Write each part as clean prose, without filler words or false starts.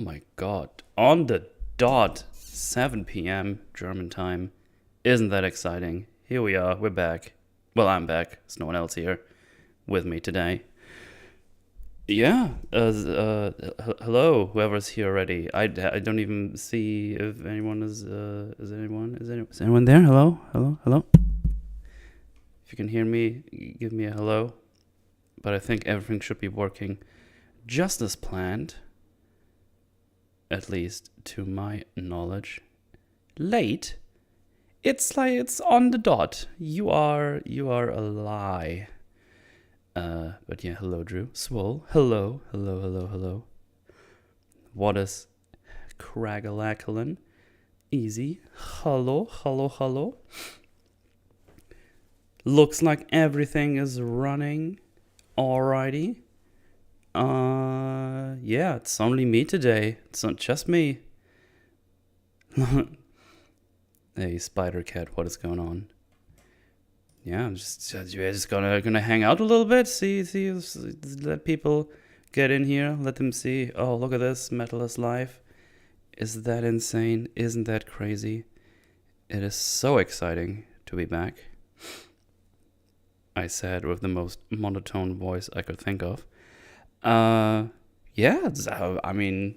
My God. On the dot, 7 p.m. German time. Isn't that exciting? Here we are. We're back. Well, I'm back. There's no one else here with me today. Yeah. Hello, whoever's here already. I don't even see if anyone is anyone there? Hello? Hello? Hello? If you can hear me, give me a hello. But I think everything should be working just as planned. At least to my knowledge. Late? It's like it's on the dot. You are a lie. But yeah, hello Drew. Swole. Hello. What is Cragalakalin? Easy. Hello. Looks like everything is running. Alrighty. Yeah, it's only me today. It's not just me. Hey, Spider Cat, what is going on? Yeah, I'm just gonna hang out a little bit. See, let people get in here. Let them see. Oh, look at this, Metal is live. Is that insane? Isn't that crazy? It is so exciting to be back. I said with the most monotone voice I could think of. Yeah. I mean,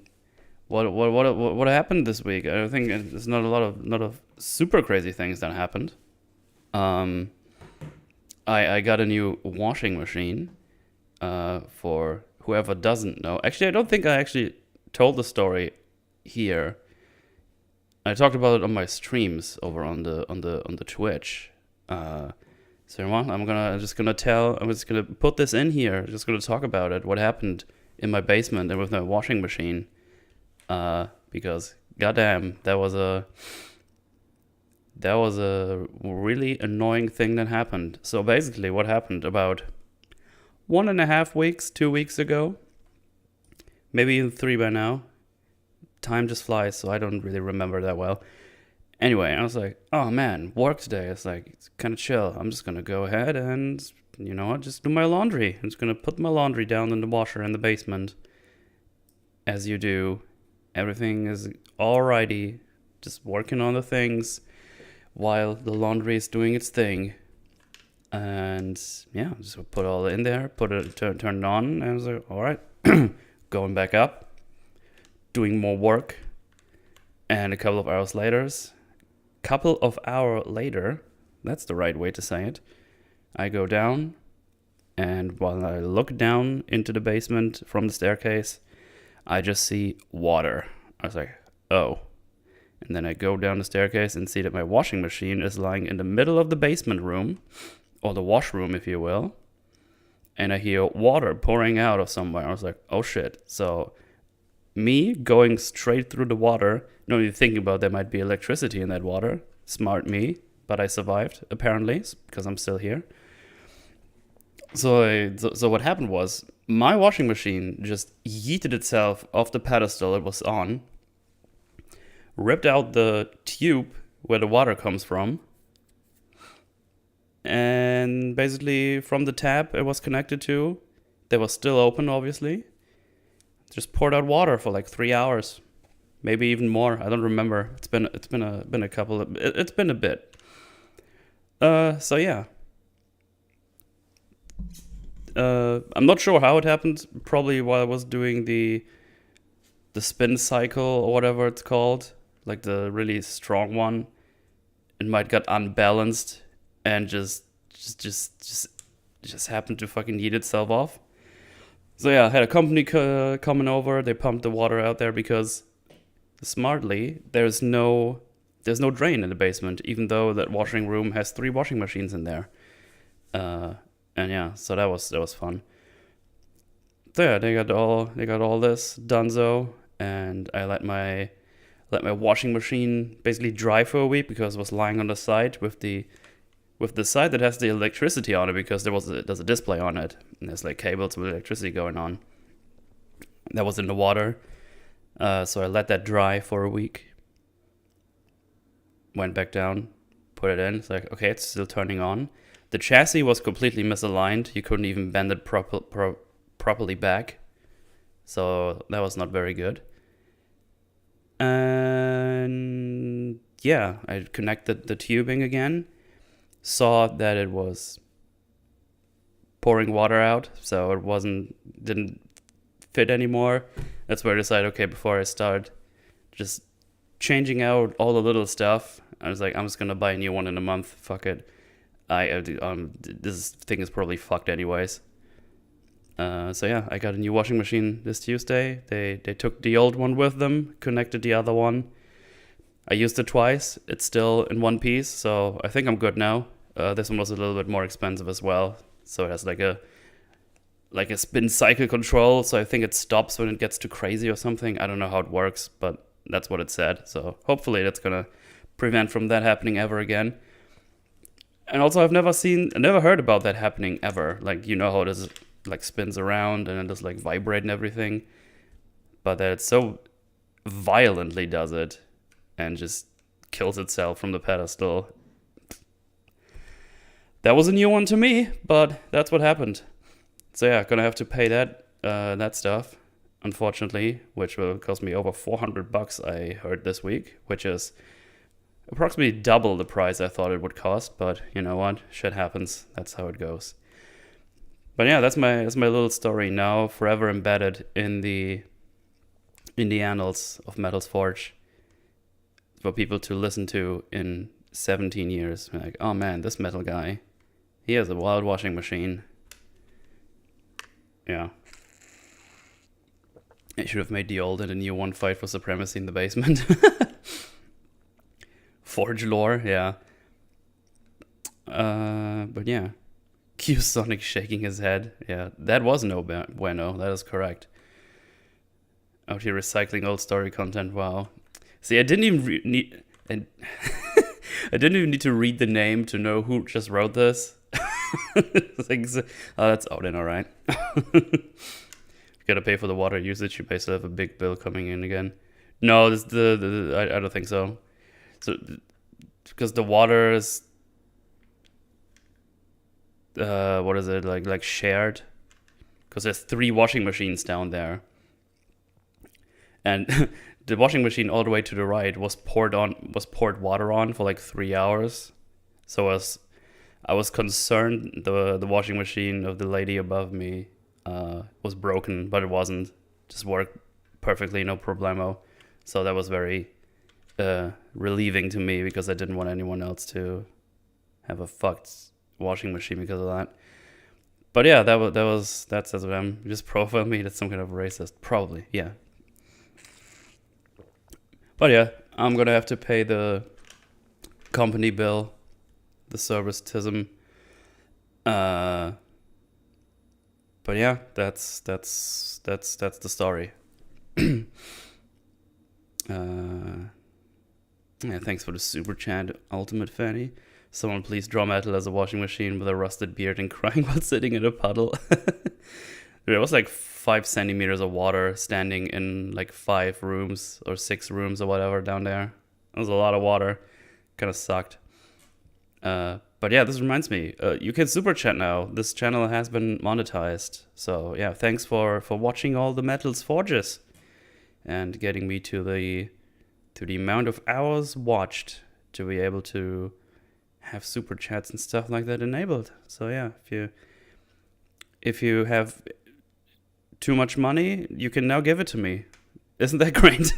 what happened this week? I think there's not a lot of super crazy things that happened. I got a new washing machine. For whoever doesn't know, actually, I don't think I actually told the story here. I talked about it on my streams over on the Twitch. So I'm just gonna put this in here. Just gonna talk about it. What happened in my basement and with my washing machine? Because goddamn, that was a really annoying thing that happened. So basically, what happened about 1.5 weeks, 2 weeks ago, maybe even 3 by now. Time just flies, so I don't really remember that well. Anyway, I was like, oh man, work today. It's like, it's kind of chill. I'm just going to go ahead and, just do my laundry. I'm just going to put my laundry down in the washer in the basement. As you do. Everything is alrighty. Just working on the things while the laundry is doing its thing. And yeah, just put all in there, turn it on. And I was like, alright. Going back up. Doing more work. And a couple of hours later, that's the right way to say it, I go down, and while I look down into the basement from the staircase, I just see water. I was like, oh. And then I go down the staircase and see that my washing machine is lying in the middle of the basement room, or the washroom, if you will, and I hear water pouring out of somewhere. I was like, oh shit. So me going straight through the water, not even thinking about there might be electricity in that water. Smart me, but I survived, apparently, because I'm still here. So what happened was, my washing machine just yeeted itself off the pedestal it was on, ripped out the tube where the water comes from, and basically from the tap it was connected to, that was still open, obviously, just poured out water for like 3 hours, maybe even more. I don't remember. It's been a couple of, it's been a bit. So yeah. I'm not sure how it happened. Probably while I was doing the spin cycle or whatever it's called, like the really strong one. It might got unbalanced and just happened to fucking yeet itself off. So yeah, I had a company coming over. They pumped the water out there because, smartly, there's no drain in the basement, even though that washing room has 3 washing machines in there. And yeah, so that was fun. So yeah, they got all this donezo, and I let my washing machine basically dry for a week because it was lying on the side with the side that has the electricity on it, because there's a display on it, and there's like cables with electricity going on. That was in the water. So I let that dry for a week. Went back down, put it in. It's like, okay, it's still turning on. The chassis was completely misaligned. You couldn't even bend it properly back. So that was not very good. And yeah, I connected the tubing again, saw that it was pouring water out, so it didn't fit anymore. That's where I decided, okay, before I start just changing out all the little stuff, I was like, I'm just gonna buy a new one in a month. Fuck it. This thing is probably fucked anyways. So yeah, I got a new washing machine this Tuesday. They took the old one with them, connected the other one. I used it twice. It's still in one piece, so I think I'm good now. This one was a little bit more expensive as well, so it has like a spin cycle control. So I think it stops when it gets too crazy or something. I don't know how it works, but that's what it said. So hopefully that's gonna prevent from that happening ever again. And also, I've never heard about that happening ever. Like, you know how it is, like spins around and it does like vibrate and everything, but that it so violently does it and just kills itself from the pedestal. That was a new one to me, but that's what happened. So yeah, gonna have to pay that stuff, unfortunately, which will cost me over $400. I heard this week, which is approximately double the price I thought it would cost. But you know what? Shit happens. That's how it goes. But yeah, that's my little story now, forever embedded in the annals of Metal's Forge, for people to listen to in 17 years. Like, oh man, this metal guy, he has a wild washing machine. Yeah. I should have made the old and the new one fight for supremacy in the basement. Forge lore, yeah. But yeah. Q Sonic shaking his head. Yeah, that was no bueno. That is correct. Out here recycling old story content. Wow. See, I didn't even need. I didn't even need to read the name to know who just wrote this. Like, oh, that's Odin, all right. You gotta pay for the water usage. You may still have a big bill coming in again. No, this I don't think so. So, because the water is. What is it like shared? Because there's 3 washing machines down there, and the washing machine all the way to the right was poured water on for like 3 hours. So I was concerned the washing machine of the lady above me was broken, but it wasn't. Just worked perfectly, no problemo. So that was very relieving to me, because I didn't want anyone else to have a fucked washing machine because of that. But yeah, that's what I'm just profile me. That's some kind of racist, probably. Yeah. But yeah, I'm gonna have to pay the company bill, the servicetism. But yeah, that's the story. Yeah, thanks for the super chat, Ultimate Fanny. Someone please draw Metal as a washing machine with a rusted beard and crying while sitting in a puddle. There was like 5 centimeters of water standing in like 5 rooms or 6 rooms or whatever down there. That was a lot of water. Kind of sucked. But yeah, this reminds me, you can super chat now. This channel has been monetized. So yeah, thanks for watching all the Metal's Forges and getting me to the amount of hours watched to be able to have super chats and stuff like that enabled. So yeah, if you have too much money, you can now give it to me. Isn't that great?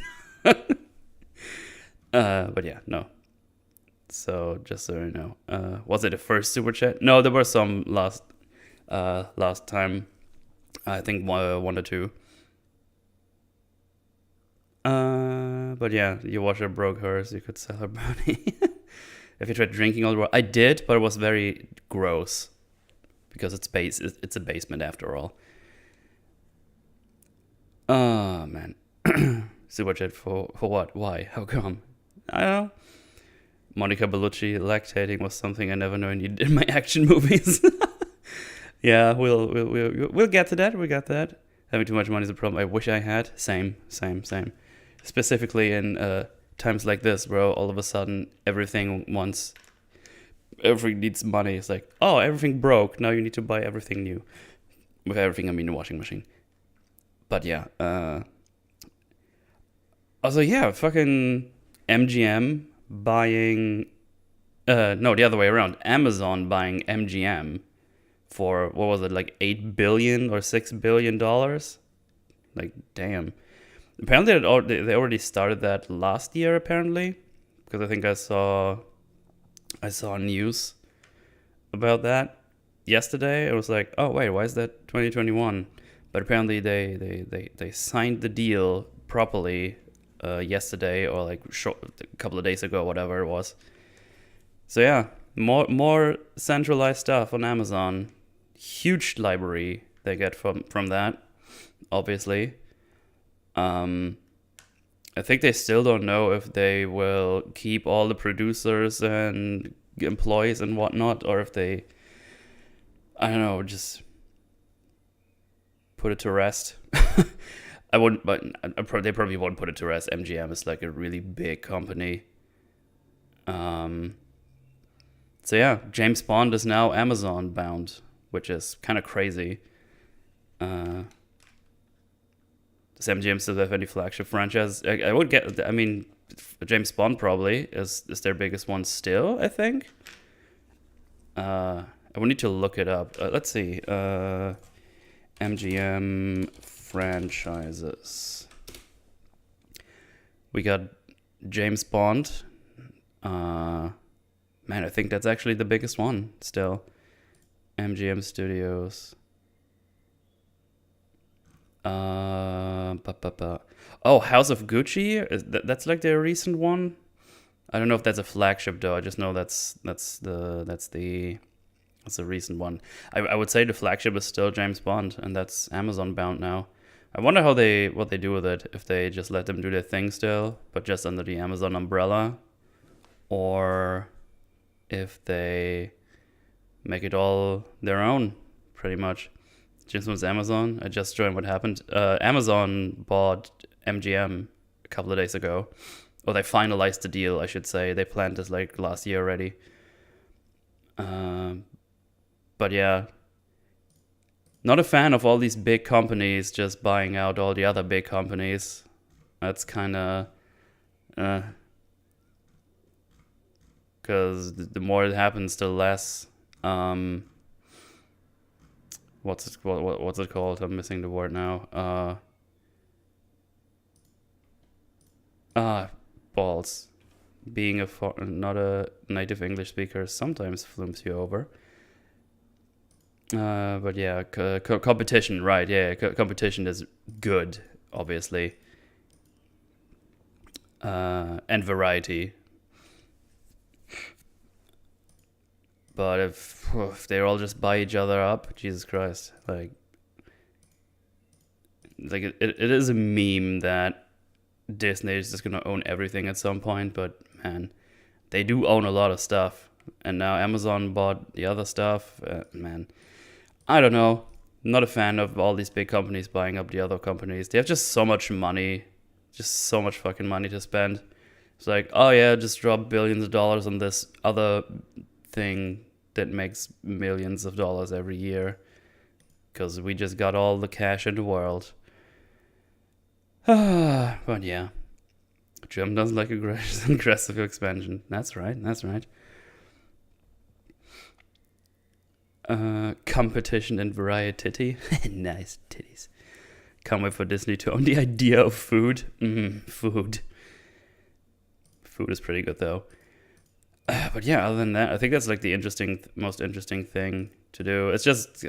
But yeah, no. So just so you know, was it the first super chat? No, there were some last time. I think 1 or 2. But yeah, your washer broke hers. You could sell her brownie. If you tried drinking all the water, I did, but it was very gross because it's a basement after all. Oh man, super chat for what? Why? How come? I don't know. Monica Bellucci lactating was something I never knew I needed in my action movies. Yeah, we'll get to that. We got that. Having too much money is a problem. I wish I had. Same. Specifically in times like this, bro. All of a sudden, everything needs money. It's like, oh, everything broke. Now you need to buy everything new. With everything, I mean the washing machine. But yeah, Also, yeah, fucking MGM buying. No, the other way around. Amazon buying MGM for what was it, like 8 billion or $6 billion? Like, damn. Apparently, they already started that last year. Apparently, because I think I saw news about that yesterday. It was like, oh wait, why is that 2021? But apparently, they signed the deal properly yesterday, or like a couple of days ago, whatever it was. So yeah, more centralized stuff on Amazon. Huge library they get from that, obviously. Um, I think they still don't know if they will keep all the producers and employees and whatnot, or if they, I don't know, just put it to rest. I wouldn't, but they probably won't put it to rest. MGM is like a really big company. So yeah, James Bond is now Amazon bound, which is kind of crazy. Does MGM still have any flagship franchise? I would get. I mean, James Bond probably is their biggest one still. I think. I would need to look it up. Let's see. MGM franchises. We got James Bond. Man, I think that's actually the biggest one still. MGM Studios. Oh, House of Gucci. That's like their recent one. I don't know if that's a flagship though. I just know that's the recent one. I would say the flagship is still James Bond, and that's Amazon bound now. I wonder what they do with it. If they just let them do their thing still, but just under the Amazon umbrella, or if they make it all their own, pretty much. James Bond's Amazon. I just joined what happened. Amazon bought MGM a couple of days ago. Or they finalized the deal, I should say. They planned this like last year already. But yeah, not a fan of all these big companies just buying out all the other big companies. That's kind of... because the more it happens, the less... what's it called? I'm missing the word now. Balls. Being not a native English speaker sometimes flumps you over. But yeah, competition, right? Yeah, competition is good, obviously. And variety. But if they all just buy each other up, Jesus Christ, like it is a meme that Disney is just gonna own everything at some point. But man, they do own a lot of stuff, and now Amazon bought the other stuff. Man, I don't know. I'm not a fan of all these big companies buying up the other companies. They have just so much money, just so much fucking money to spend. It's like, oh yeah, just drop billions of dollars on this other thing that makes millions of dollars every year because we just got all the cash in the world. But yeah, Jim doesn't like aggressive expansion. That's right. Competition and variety. Nice titties. Can't wait for Disney to own the idea of food. Food is pretty good though. But yeah, other than that, I think that's like the most interesting thing to do. It's just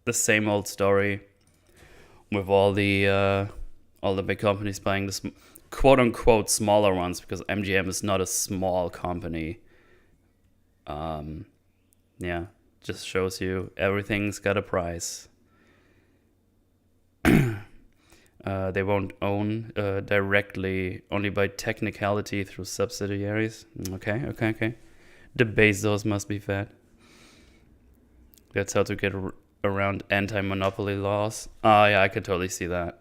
the same old story with all the big companies buying the quote unquote smaller ones, because MGM is not a small company. Yeah, just shows you everything's got a price. They won't own directly, only by technicality through subsidiaries. Okay. The Bezos must be fat. That's how to get around anti-monopoly laws. Yeah, I could totally see that.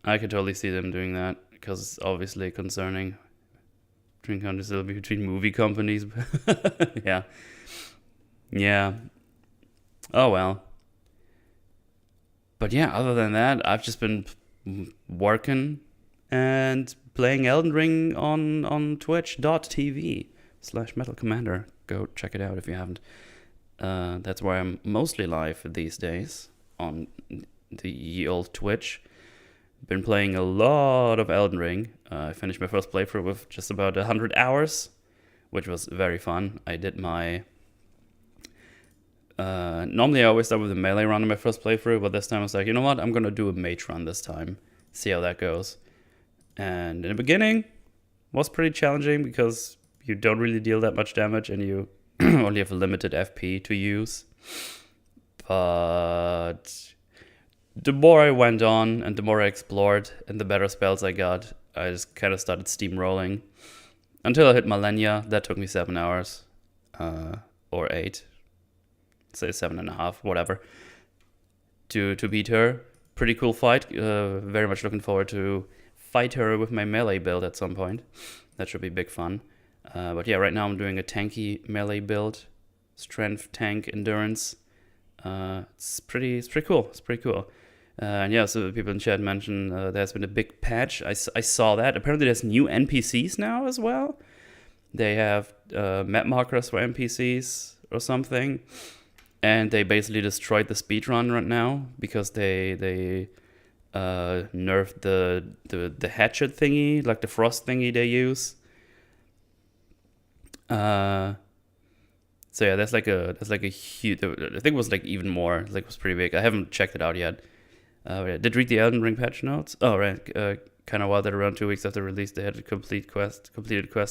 I could totally see them doing that, because it's obviously concerning between countries. It'll be between movie companies. Yeah. Oh well. But yeah, other than that, I've just been working and playing Elden Ring on twitch.tv/Metalcommander. Go check it out if you haven't. That's where I'm mostly live these days, on the ye old Twitch. Been playing a lot of Elden Ring. I finished my first playthrough with just about 100 hours, which was very fun. I did my... normally I always start with a melee run in my first playthrough, but this time I was like, you know what, I'm gonna do a mage run this time. See how that goes. And in the beginning, was pretty challenging because you don't really deal that much damage and you only have a limited FP to use. But the more I went on and the more I explored and the better spells I got, I just kind of started steamrolling until I hit Malenia. That took me 7 hours, or 8, say 7.5, whatever, to beat her. Pretty cool fight. Very much looking forward to fight her with my melee build at some point. That should be big fun. But yeah, right now I'm doing a tanky melee build, strength, tank, endurance. It's pretty cool. It's pretty cool. And yeah, so people in chat mentioned there's been a big patch. I saw that. Apparently there's new NPCs now as well. They have map markers for NPCs or something. And they basically destroyed the speedrun right now because they nerfed the hatchet thingy, like the frost thingy they use. So yeah, that's like a huge. I think it was like even more. Like it was pretty big. I haven't checked it out yet. I did read the Elden Ring patch notes. Oh right, kind of wild that around 2 weeks after release they had completed quest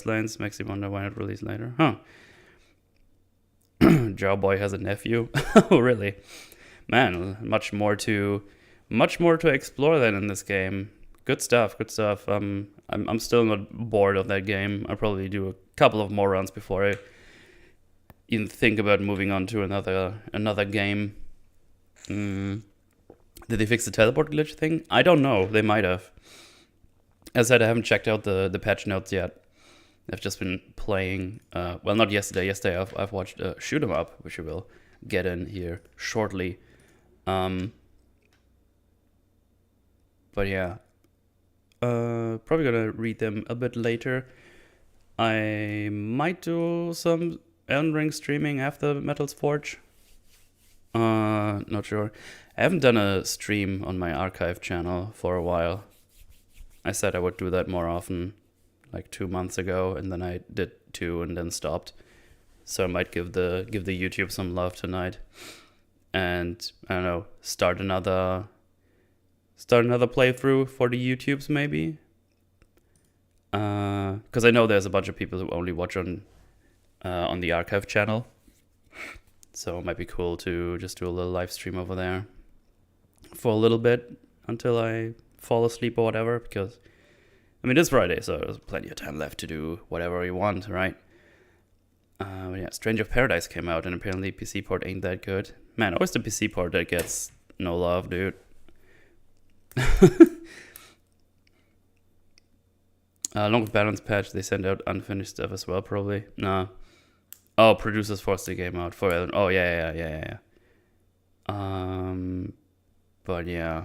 lines. Makes you wonder why not release later, huh? Jawboy has a nephew. Oh really? Man, much more to explore then in this game. Good stuff. I'm still not bored of that game. I'll probably do a couple of more runs before I even think about moving on to another game. Did they fix the teleport glitch thing? I don't know. They might have. As I said, I haven't checked out the patch notes yet. I've just been playing. Well, not yesterday. Yesterday I've watched Shoot 'Em Up, which we will get in here shortly. But yeah, probably gonna read them a bit later. I might do some Elden Ring streaming after Metal's Forge. Not sure. I haven't done a stream on my archive channel for a while. I said I would do that more often, like 2 months ago, and then I did 2 and then stopped. So I might give the YouTube some love tonight, and I don't know, start another playthrough for the YouTubes maybe. Because I know there's a bunch of people who only watch on the archive channel. So it might be cool to just do a little live stream over there for a little bit until I fall asleep or whatever. Because, I mean, it's Friday, so there's plenty of time left to do whatever you want, right? But yeah, Strange of Paradise came out, and apparently PC port ain't that good. Man, always the PC port that gets no love, dude. Along with Balance patch, they send out unfinished stuff as well, probably. Nah. Oh, producers forced the game out for Elden. Oh yeah. But yeah,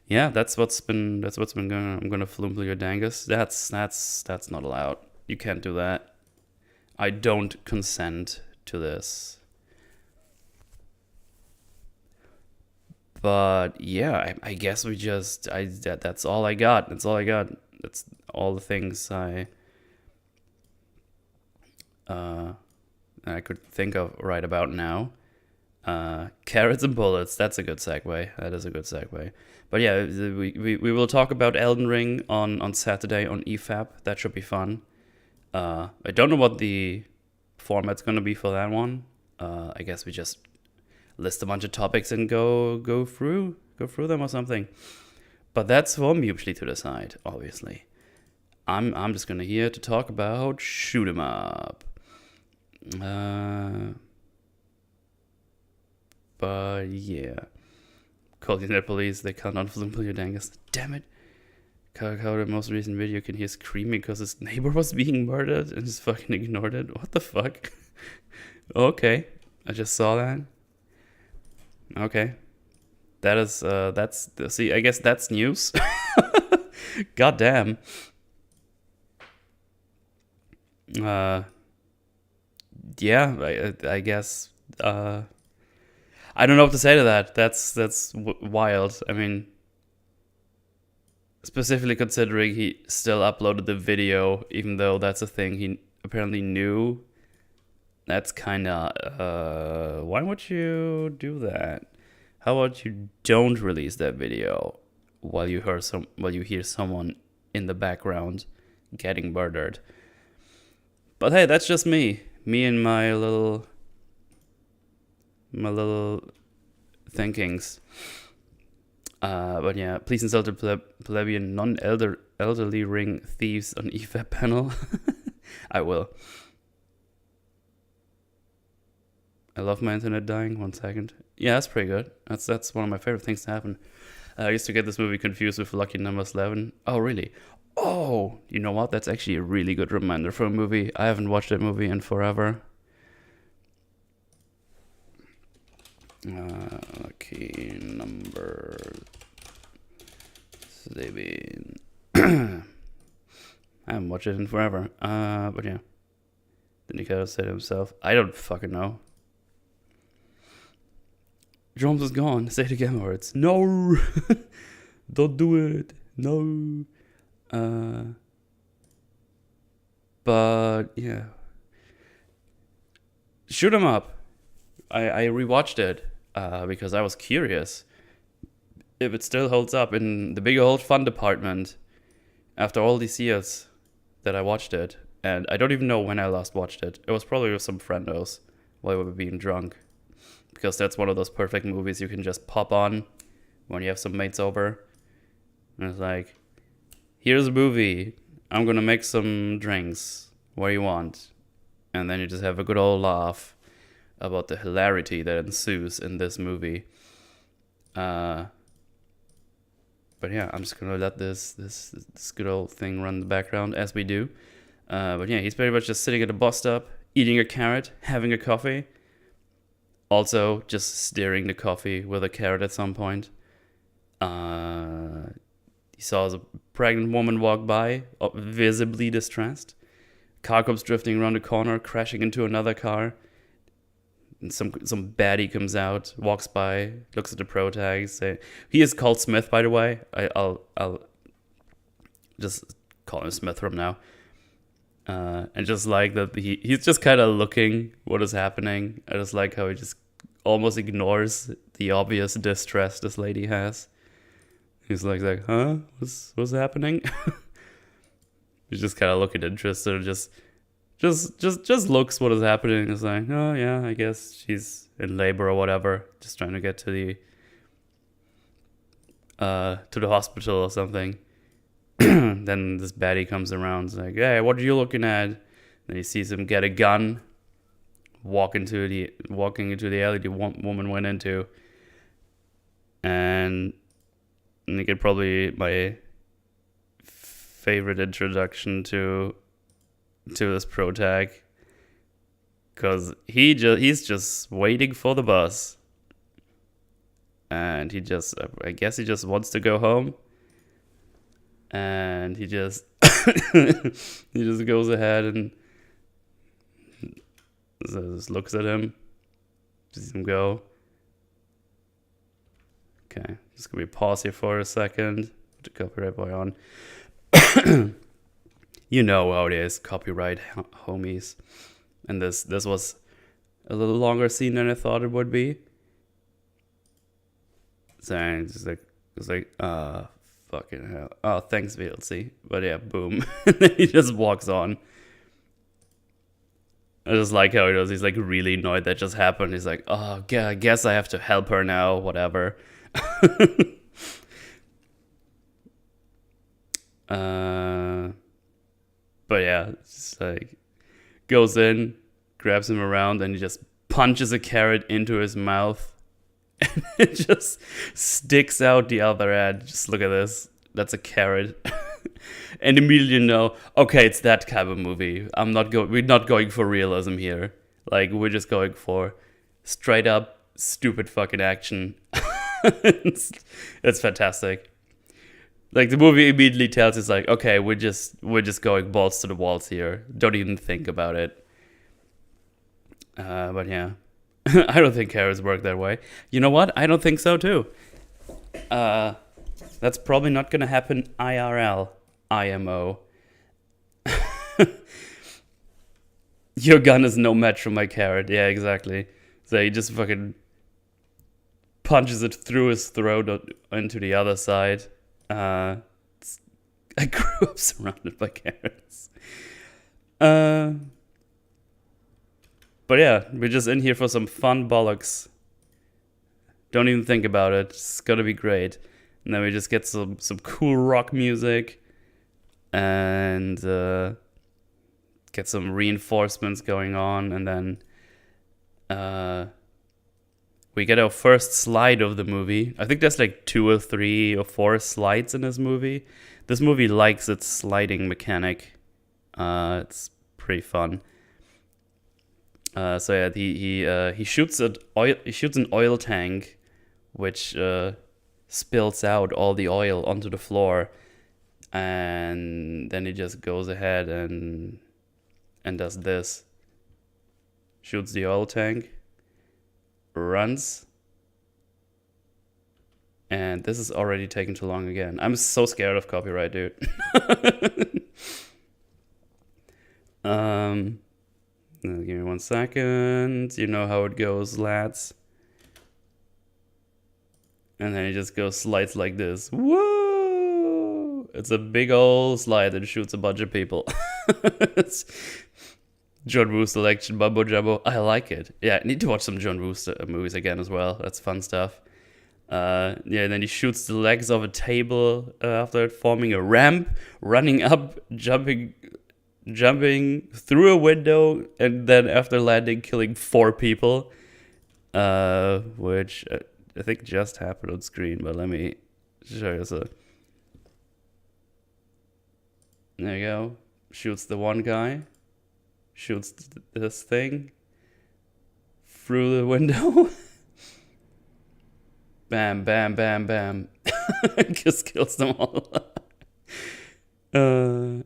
that's what's been going on. I'm gonna Flumpel your dangus. That's not allowed. You can't do that. I don't consent to this. But yeah, I guess that's all I got. That's all I got. That's all the things I could think of right about now. Carrots and bullets. That's a good segue. That is a good segue. But yeah, we will talk about Elden Ring on Saturday on EFAP. That should be fun. I don't know what the format's gonna be for that one. I guess we just list a bunch of topics and go through them or something. But that's for mutually to decide, obviously. I'm just gonna here to talk about Shoot 'Em Up. But yeah. Call the net police, they can't unflumpel your dangus. Damn it. Kakao, the most recent video, can hear screaming because his neighbor was being murdered and just fucking ignored it. What the fuck? Okay. I just saw that. Okay. That is, see, I guess that's news. God damn. Yeah, I guess. I don't know what to say to that. That's wild. I mean, specifically considering he still uploaded the video, even though that's a thing he apparently knew. That's kind of. Why would you do that? How about you don't release that video while you hear someone in the background getting murdered? But hey, that's just me. Me and my little thinkings. But yeah, please insult the plebeian non-elderly ring thieves on EFAP panel. I will. I love my internet dying. 1 second. Yeah, that's pretty good. That's one of my favorite things to happen. I used to get this movie confused with Lucky Number 11. Oh, really? Oh, you know what? That's actually a really good reminder for a movie. I haven't watched that movie in forever. Lucky Number 11. I haven't watched it in forever. But yeah. Then he kind of said to himself, I don't fucking know. Drums is gone. Say it again, words. No! Don't do it. No. But yeah. Shoot 'em up. I rewatched it because I was curious if it still holds up in the big old fun department after all these years that I watched it. And I don't even know when I last watched it. It was probably with some friendos while we were being drunk. Because that's one of those perfect movies you can just pop on when you have some mates over. And it's like, here's a movie. I'm going to make some drinks. What do you want? And then you just have a good old laugh about the hilarity that ensues in this movie. But yeah, I'm just going to let this good old thing run in the background as we do. But yeah, he's pretty much just sitting at a bus stop, eating a carrot, having a coffee. Also, just stirring the coffee with a carrot at some point. He saw a pregnant woman walk by, visibly distressed. Car comes drifting around the corner, crashing into another car. And some baddie comes out, walks by, looks at the pro tags. He is called Smith, by the way. I'll just call him Smith from now. And just like that, he's just kind of looking what is happening. I just like how he just almost ignores the obvious distress this lady has. He's like, huh? What's happening? He's just kind of looking interested. Just looks what is happening. It's like, oh yeah, I guess she's in labor or whatever. Just trying to get to the hospital or something. Then this baddie comes around. It's like, hey, what are you looking at? Then he sees him get a gun, walking into the alley the woman went into, and I get probably my favorite introduction to this pro tag, because he's just waiting for the bus, and I guess he just wants to go home. And he just goes ahead and just looks at him, sees him go. Okay, just gonna be pause here for a second. Put the copyright boy on. You know how it is, copyright homies. And this was a little longer scene than I thought it would be. So it's like fucking hell. Oh, thanks, VLC. But yeah, boom. And then he just walks on. I just like how he does. He's like really annoyed that just happened. He's like, oh, yeah, I guess I have to help her now, whatever. But yeah, it's just like, goes in, grabs him around, and he just punches a carrot into his mouth. And it just sticks out the other end. Just look at this. That's a carrot. And immediately know, okay, it's that kind of movie. We're not going for realism here. Like, we're just going for straight up stupid fucking action. It's fantastic. Like the movie immediately tells us like, okay, we're just going balls to the walls here. Don't even think about it. But yeah, I don't think carrots work that way. You know what? I don't think so too. That's probably not gonna happen IRL, IMO. Your gun is no match for my carrot. Yeah, exactly. So he just fucking punches it through his throat into the other side. I grew up surrounded by carrots. But yeah, we're just in here for some fun bollocks. Don't even think about it. It's gonna be great. And then we just get some cool rock music and get some reinforcements going on, and then we get our first slide of the movie. I think there's like 2 or 3 or 4 slides in this movie. This movie likes its sliding mechanic. It's pretty fun. So yeah, he shoots an oil tank, which spills out all the oil onto the floor, and then he just goes ahead and does this. Shoots the oil tank, runs, and this is already taking too long again. I'm so scared of copyright, dude. Give me 1 second. You know how it goes, lads. And then he just goes slides like this. Whoa! It's a big old slide that shoots a bunch of people. It's John Woo selection, Mumbo Jumbo. I like it. Yeah, I need to watch some John Woo movies again as well. That's fun stuff. Yeah, and then he shoots the legs of a table after it, forming a ramp, running up, jumping through a window, and then after landing, killing 4 people. Which I think just happened on screen, but let me show you. So there you go. Shoots the one guy. Shoots this thing through the window. Bam, bam, bam, bam. Just kills them all. The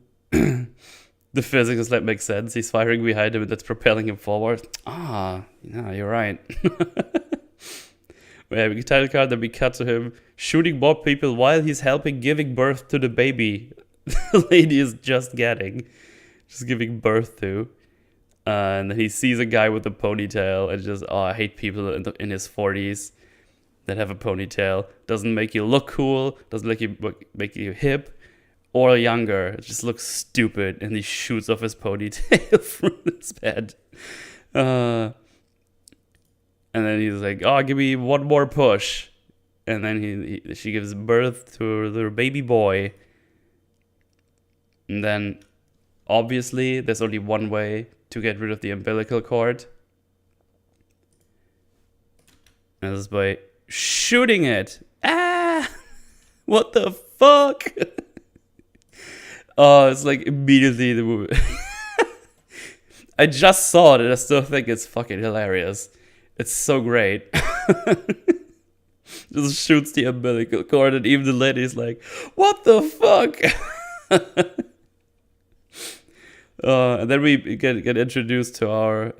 physics that makes sense. He's firing behind him and that's propelling him forward. Yeah, you're right. We have a title card that we cut to him shooting more people while he's helping giving birth to the baby the lady is just giving birth to. And then he sees a guy with a ponytail and just, I hate people in his 40s that have a ponytail. Doesn't make you look cool, doesn't make you hip or younger. It just looks stupid. And he shoots off his ponytail from his head. And then he's like, give me one more push. And then she gives birth to their baby boy. And then, obviously, there's only one way to get rid of the umbilical cord. And this is by shooting it. What the fuck? It's like immediately the movie. I just saw it and I still think it's fucking hilarious. It's so great. Just shoots the umbilical cord and even the lady's like, what the fuck? And then we get introduced to our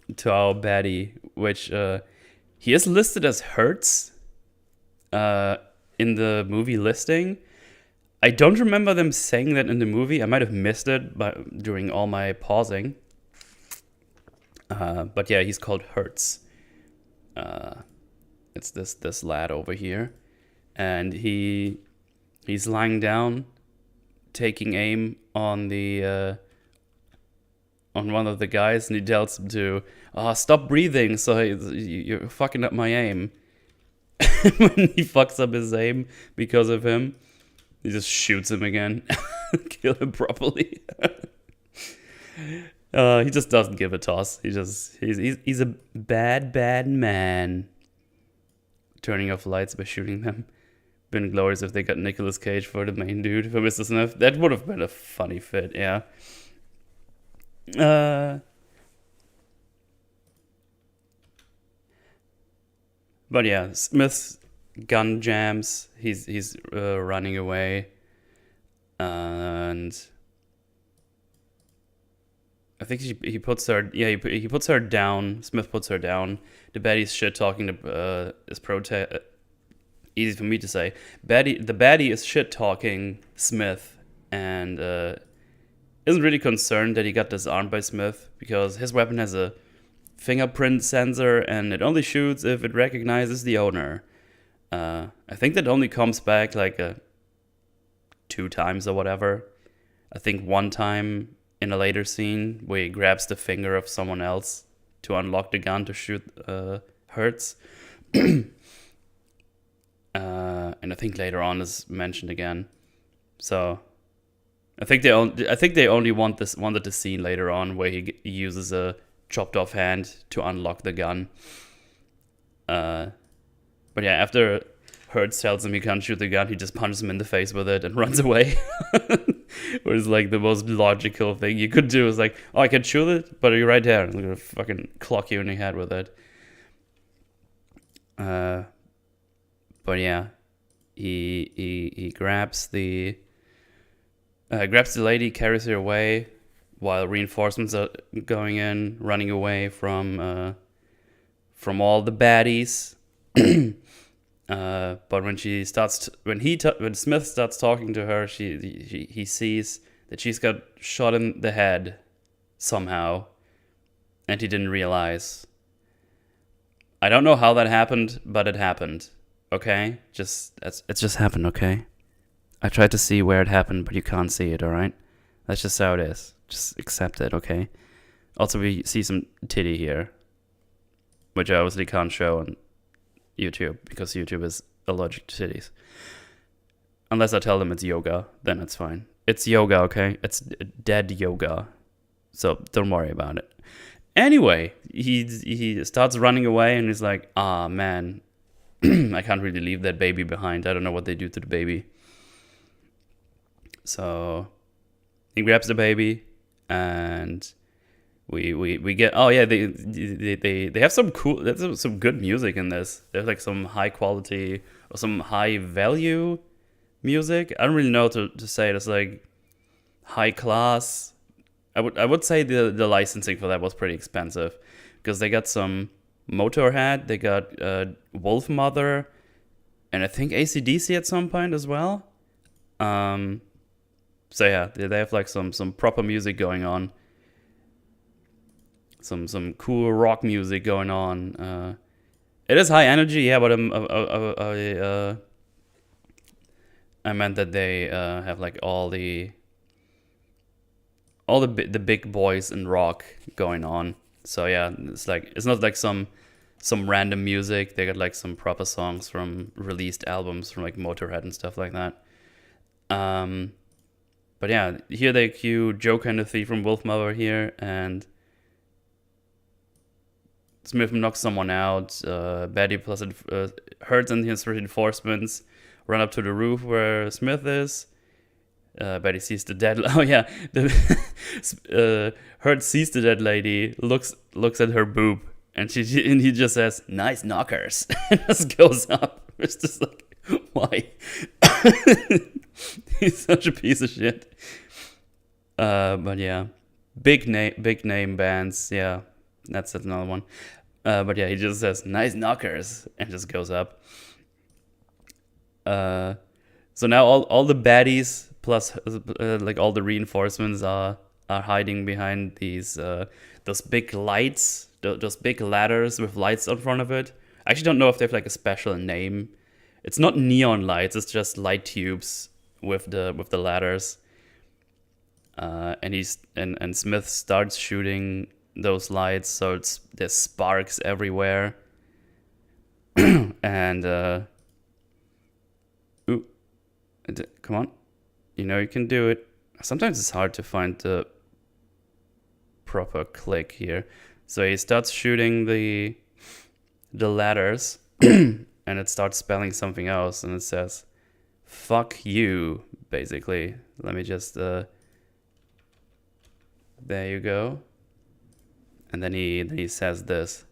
baddie, which he is listed as Hertz in the movie listing. I don't remember them saying that in the movie. I might have missed it during all my pausing. But yeah, he's called Hertz. It's this lad over here, and he's lying down, taking aim on the on one of the guys, and he tells him to stop breathing, so you're fucking up my aim. When he fucks up his aim because of him, he just shoots him again. Kill him properly. He just doesn't give a toss. He's a bad man. Turning off lights by shooting them. Been glorious if they got Nicolas Cage for the main dude, for Mr. Smith. That would have been a funny fit, yeah. But yeah, Smith gun jams. He's running away, and I think he puts her. Yeah, he puts her down. Smith puts her down. The baddie's shit talking to is protest. Easy for me to say. The baddie is shit talking Smith, and isn't really concerned that he got disarmed by Smith because his weapon has a fingerprint sensor and it only shoots if it recognizes the owner. I think that only comes back like 2 times or whatever. I think one time in a later scene where he grabs the finger of someone else to unlock the gun to shoot Hertz. And I think later on is mentioned again. So I think they only wanted the scene later on where he uses a chopped off hand to unlock the gun. But yeah, after Hertz tells him he can't shoot the gun, he just punches him in the face with it and runs away. Which is like the most logical thing you could do. Is like, oh, I can shoot it, but you're right there. I'm gonna fucking clock you in the head with it. But yeah, he grabs the lady, carries her away, while reinforcements are going in, running away from all the baddies. But when Smith starts talking to her, he sees that she's got shot in the head somehow, and he didn't realize. I don't know how that happened, but it happened. Okay, it just happened. Okay, I tried to see where it happened, but you can't see it. All right, that's just how it is. Just accept it. Okay. Also, we see some titty here, which I obviously can't show on YouTube because YouTube is allergic to titties. Unless I tell them it's yoga, then it's fine. It's yoga, okay? It's dead yoga, so don't worry about it. Anyway, he starts running away and he's like, ah, man, I can't really leave that baby behind. I don't know what they do to the baby. So he grabs the baby and we get, oh yeah, they have some cool, there's some good music in this. There's like some high quality or some high value music. I don't really know to say it. It's like high class. I would say the licensing for that was pretty expensive because they got some Motorhead, they got Wolf Mother, and I think AC/DC at some point as well. So yeah, they have like some proper music going on, some cool rock music going on. It is high energy, yeah, but I meant that they have like all the big boys in rock going on. So yeah, it's not like some random music. They got like some proper songs from released albums from like Motorhead and stuff like that. But yeah, here they cue Joker and the Thief from Wolfmother here, and Smith knocks someone out. Betty plus Hertz and his reinforcements run up to the roof where Smith is. Betty sees the dead. Oh yeah, Hertz sees the dead lady, looks at her boob, and he just says, "Nice knockers," and just goes up. It's just like, why? He's such a piece of shit. But yeah, big name bands. Yeah, that's another one. But yeah, he just says, "Nice knockers," and just goes up. So now all the baddies plus like all the reinforcements are hiding behind those big lights, those big ladders with lights in front of it. I actually don't know if they have like a special name. It's not neon lights. It's just light tubes with the ladders. And Smith starts shooting those lights, so there's sparks everywhere. And come on, you know you can do it. Sometimes it's hard to find the proper click here. So he starts shooting the ladders, and it starts spelling something else, and it says, "Fuck you," basically. Let me just there you go. And then he says this.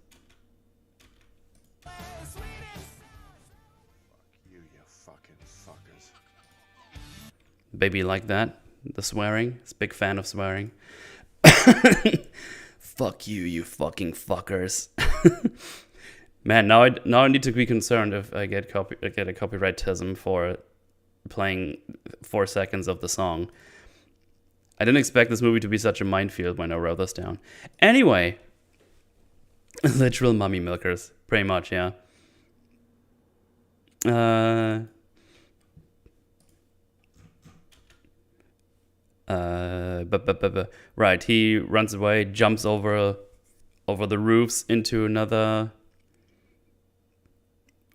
Baby like that. The swearing. He's a big fan of swearing. Fuck you, you fucking fuckers. Man, now I need to be concerned if I get a copyrightism for playing 4 seconds of the song. I didn't expect this movie to be such a minefield when I wrote this down. Anyway, literal mummy milkers, pretty much, yeah. Right, he runs away, jumps over the roofs into another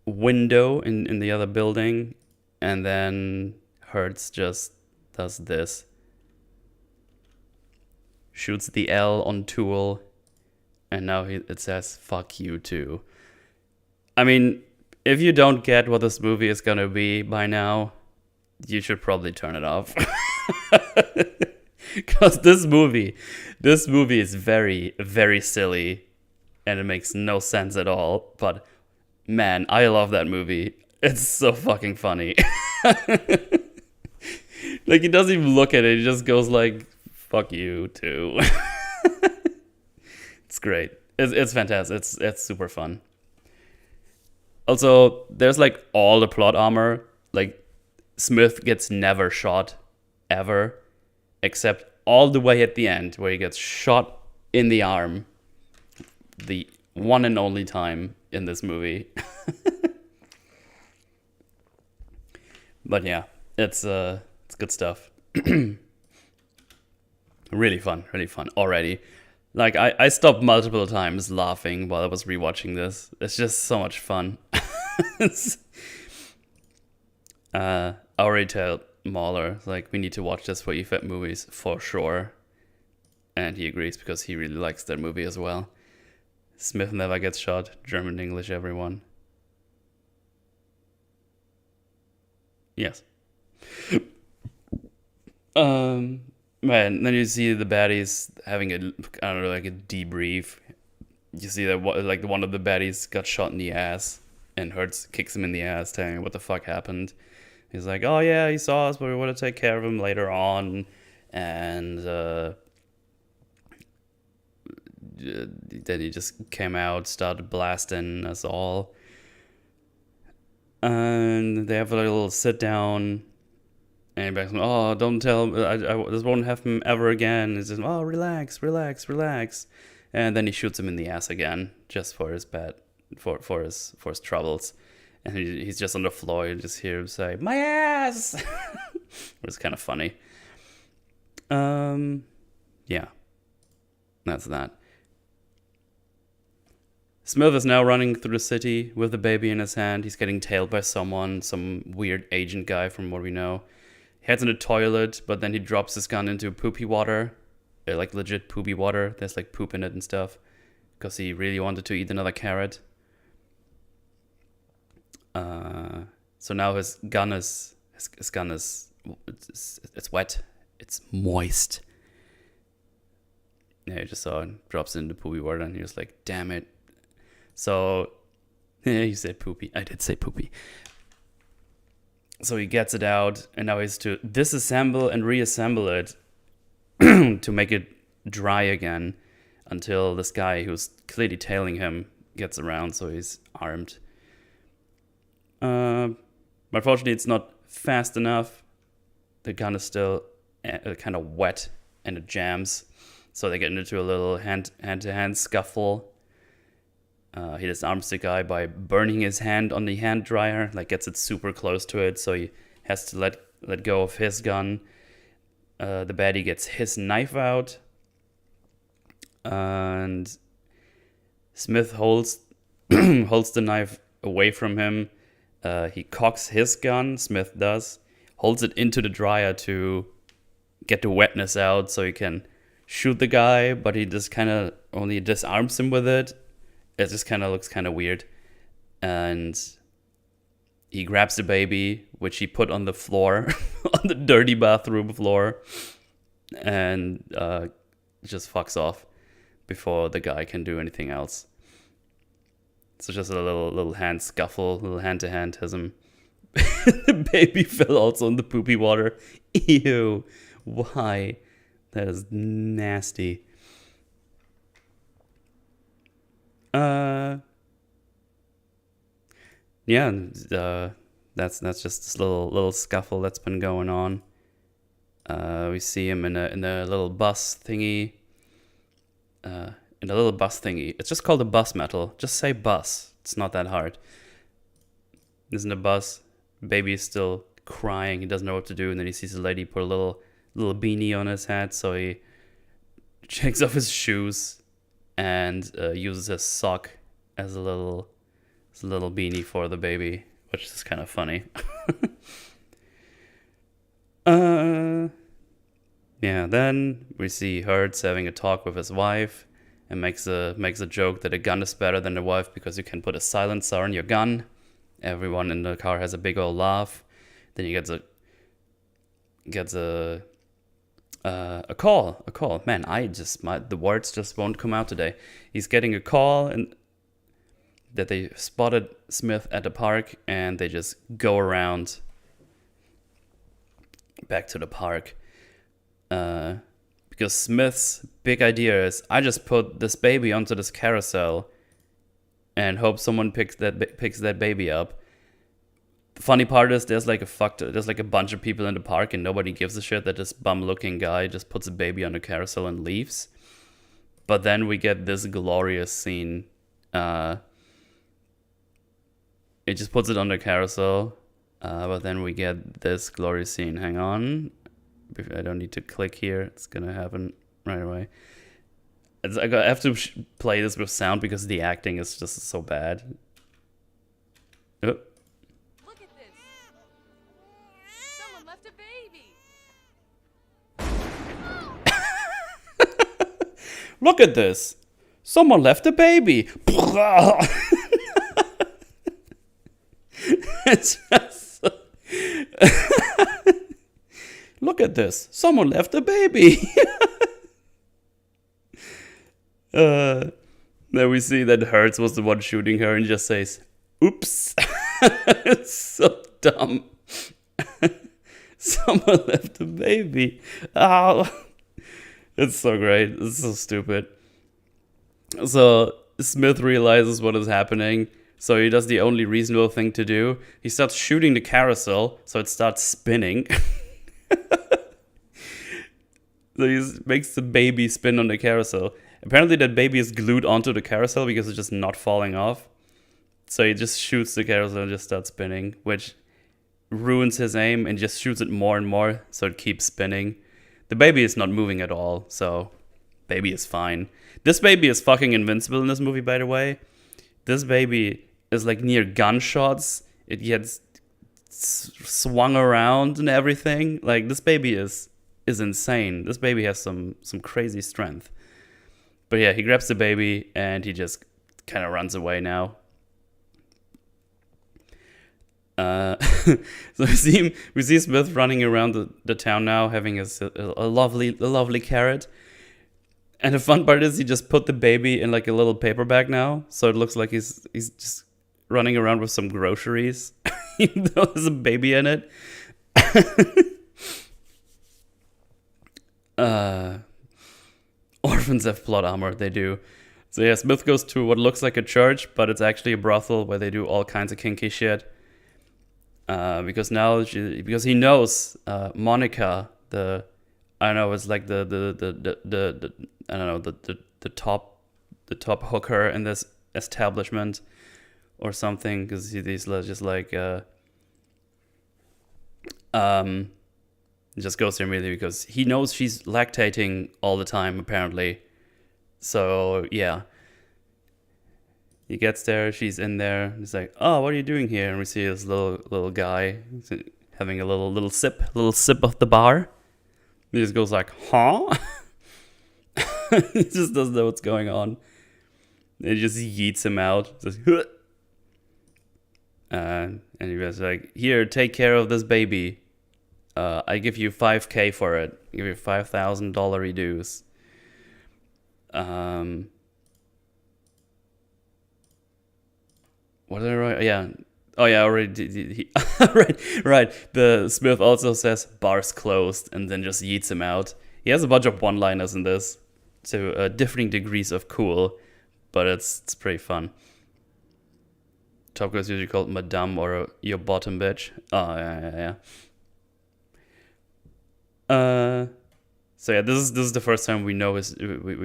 window in the other building, and then Hertz just does this. Shoots the L on Tool, and now it says, fuck you too. I mean, if you don't get what this movie is gonna be by now, you should probably turn it off. Because this movie is very, very silly, and it makes no sense at all. But man, I love that movie. It's so fucking funny. Like, he doesn't even look at it. He just goes like, fuck you too. It's great. It's fantastic. It's super fun. Also, there's like all the plot armor. Like, Smith gets never shot ever, except all the way at the end where he gets shot in the arm. The one and only time in this movie. But yeah, it's good stuff. Really fun already. Like, I stopped multiple times laughing while I was rewatching this. It's just so much fun. I already told Mahler, like, we need to watch this for EFET movies for sure. And he agrees because he really likes that movie as well. Smith never gets shot. German, English, everyone. Yes. Man, then you see the baddies having a debrief. You see that one of the baddies got shot in the ass, and Hertz kicks him in the ass, telling him what the fuck happened. He's like, oh yeah, he saw us, but we want to take care of him later on. And then he just came out, started blasting us all. And they have a little sit down. And he's like, oh, don't tell him, this won't happen ever again. He says, oh, relax. And then he shoots him in the ass again, just for his for his troubles. And he's just on the floor. You just hear him say, my ass! It was kind of funny. Yeah. That's that. Smith is now running through the city with the baby in his hand. He's getting tailed by someone, some weird agent guy from what we know. He heads in the toilet, but then he drops his gun into poopy water. Like legit poopy water. There's like poop in it and stuff. Because he really wanted to eat another carrot. So now his gun is it's wet. It's moist. Yeah, you just saw it. Drops into poopy water and he was like, damn it. So, yeah, you said poopy. I did say poopy. So he gets it out, and now he's to disassemble and reassemble it to make it dry again until this guy who's clearly tailing him gets around, so he's armed. But unfortunately, it's not fast enough. The gun is still kind of wet, and it jams. So they get into a little hand-to-hand scuffle. He disarms the guy by burning his hand on the hand dryer, like gets it super close to it, so he has to let go of his gun. The baddie gets his knife out, and Smith holds the knife away from him. He cocks his gun, Smith does, holds it into the dryer to get the wetness out so he can shoot the guy, but he just kind of only disarms him with it. It just kind of looks kind of weird. And he grabs the baby, which he put on the floor, on the dirty bathroom floor, and just fucks off before the guy can do anything else. So just a little hand scuffle, little hand-to-handism. The baby fell also in the poopy water Ew. Why? That is nasty. Yeah, that's just this little scuffle that's been going on. We see him in a little bus thingy. In a little bus thingy. It's just called a bus metal. Just say bus. It's not that hard. Isn't a bus? Baby is still crying. He doesn't know what to do, and then he sees a lady put a little beanie on his head, so he takes off his shoes and uses his sock as a little beanie for the baby, which is kind of funny. Yeah, then we see Hertz having a talk with his wife and makes a joke that a gun is better than a wife because you can put a silencer on your gun. Everyone in the car has a big old laugh. Then he gets a call. Man, the words just won't come out today. He's getting a call and that they spotted Smith at the park, and they just go around back to the park. Because Smith's big idea is, I just put this baby onto this carousel and hope someone picks that baby up. The funny part is there's like a bunch of people in the park and nobody gives a shit that this bum-looking guy just puts a baby on a carousel and leaves. But then we get this glorious scene. It just puts it on the carousel. But then we get this glorious scene. Hang on. I don't need to click here. It's going to happen right away. I have to play this with sound because the acting is just so bad. Oh. Look at this. Someone left a baby. Look at this. Someone left a baby. It's just... Look at this. Someone left a baby. Then we see that Hertz was the one shooting her and just says, oops. It's so dumb. Someone left a baby. Oh. It's so great. It's so stupid. So Smith realizes what is happening. So he does the only reasonable thing to do. He starts shooting the carousel, so it starts spinning. So he makes the baby spin on the carousel. Apparently that baby is glued onto the carousel because it's just not falling off. So he just shoots the carousel and just starts spinning, which ruins his aim and just shoots it more and more, so it keeps spinning. The baby is not moving at all, so baby is fine. This baby is fucking invincible in this movie, by the way. This baby is like near gunshots. It gets swung around and everything. Like, this baby is insane. This baby has some crazy strength. But yeah, he grabs the baby and he just kind of runs away now. So we see Smith running around the town now, having a lovely carrot. And the fun part is he just put the baby in like a little paper bag now, so it looks like he's just running around with some groceries, even though there's a baby in it. Orphans have plot armor, they do. So yeah, Smith goes to what looks like a church, but it's actually a brothel where they do all kinds of kinky shit. Because he knows Monica, it's like the top hooker in this establishment or something, because he's just like he just goes there immediately because he knows she's lactating all the time, apparently. So yeah, he gets there, she's in there. He's like, "Oh, what are you doing here?" And we see this little guy having a little sip of the bar. He just goes like, "Huh?" He just doesn't know what's going on. He just yeets him out. Just, and he was like, "Here, take care of this baby. I give you $5,000 for it. I give you $5,000 dues." What did I write? Yeah. Oh yeah, I already did. right. The Smith also says bars closed and then just yeets him out. He has a bunch of one-liners in this to differing degrees of cool, but it's pretty fun. Top Girl is usually called Madame or your bottom bitch. Oh, yeah. So yeah, this is the first time we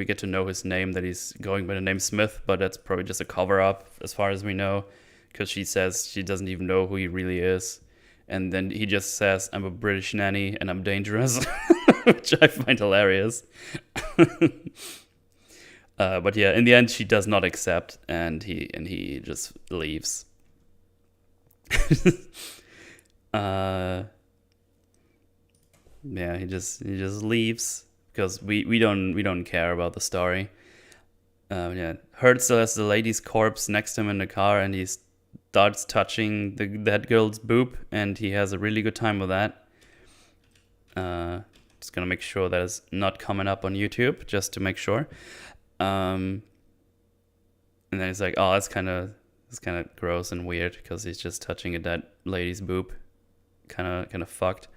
get to know his name, that he's going by the name Smith, but that's probably just a cover up as far as we know, because she says she doesn't even know who he really is, and then he just says, "I'm a British nanny and I'm dangerous," which I find hilarious. But yeah, in the end, she does not accept, and he just leaves. Yeah, he just leaves because we don't care about the story. Yeah, Hurt still has the lady's corpse next to him in the car, and he starts touching that girl's boob, and he has a really good time with that. Just gonna make sure that it's not coming up on YouTube, just to make sure. And then he's like, "Oh, it's kind of gross and weird because he's just touching a dead lady's boob, kind of fucked."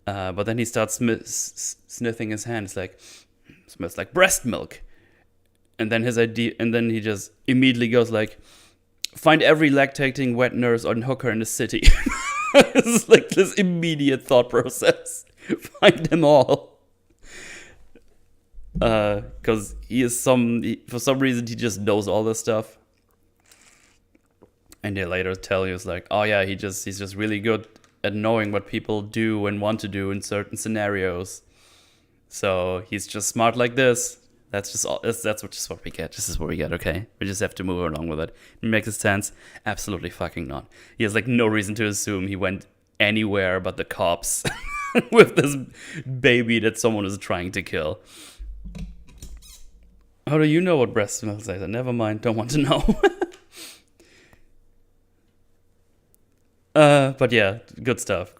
But then he starts sniffing his hand. It's like, smells like breast milk. And then he just immediately goes like, "Find every lactating wet nurse or hooker in the city." It's like this immediate thought process. Find them all. Because for some reason he just knows all this stuff. And they later tell you, it's like, oh yeah, he's just really good at knowing what people do and want to do in certain scenarios. So he's just smart like this. That's just all. That's just what we get. This is what we get. Okay, we just have to move along with it. It makes sense. Absolutely fucking not. He has like no reason to assume he went anywhere but the cops with this baby that someone is trying to kill. How do you know what breast smells like? Never mind. Don't want to know. But yeah, good stuff.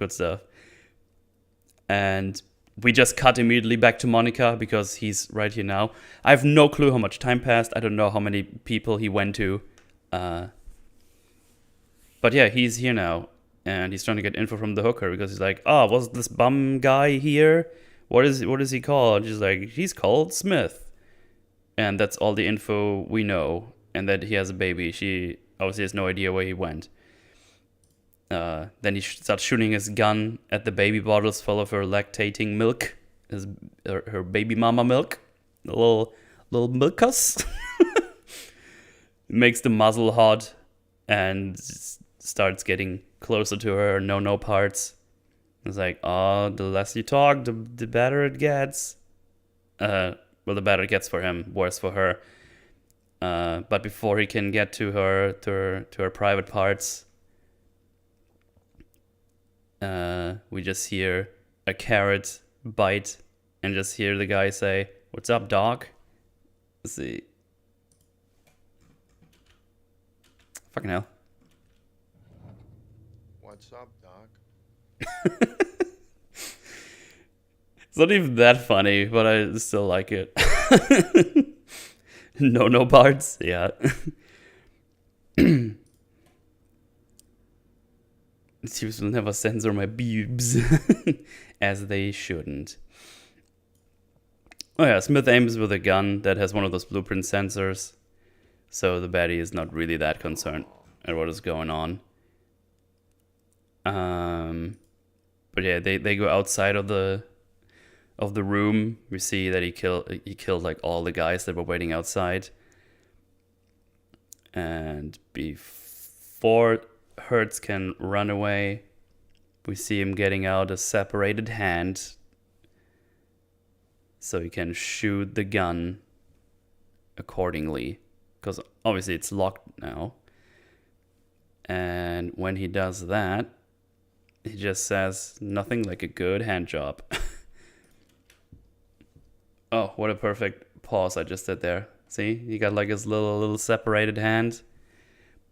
And we just cut immediately back to Monica because he's right here now. I have no clue how much time passed. I don't know how many people he went to. But yeah, he's here now. And he's trying to get info from the hooker because he's like, "Oh, was this bum guy here? What is he called?" She's like, "He's called Smith." And that's all the info we know. And that he has a baby. She obviously has no idea where he went. Then he starts shooting his gun at the baby bottles full of her lactating milk, her baby mama milk, a little milkus. Makes the muzzle hot and starts getting closer to her no parts. It's like, oh, the less you talk, the better it gets. Well, the better it gets for him, worse for her. But before he can get to her private parts, we just hear a carrot bite and just hear the guy say, "What's up, dog?" Let's see. Fucking hell. What's up, dog? It's not even that funny, but I still like it. No parts, yeah. Series will never censor my boobs, as they shouldn't. Oh yeah, Smith aims with a gun that has one of those blueprint sensors, so the baddie is not really that concerned at what is going on. But yeah, they go outside of the room. We see that he killed like all the guys that were waiting outside. And before Hertz can run away, we see him getting out a separated hand so he can shoot the gun accordingly, because obviously it's locked now. And when he does that, he just says, "Nothing like a good hand job." Oh, what a perfect pause I just did there. See, he got like his little separated hand,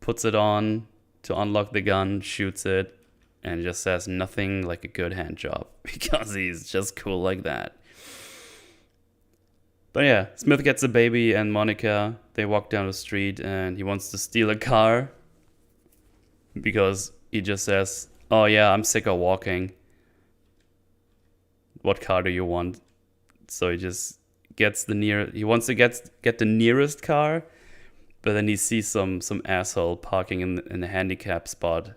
puts it on to unlock the gun, shoots it, and just says, "Nothing like a good hand job," because he's just cool like that. But yeah, Smith gets a baby and Monica. They walk down the street and he wants to steal a car because he just says, "Oh yeah, I'm sick of walking. What car do you want?" So he just gets he wants to get the nearest car, but then he sees some asshole parking in the handicap spot.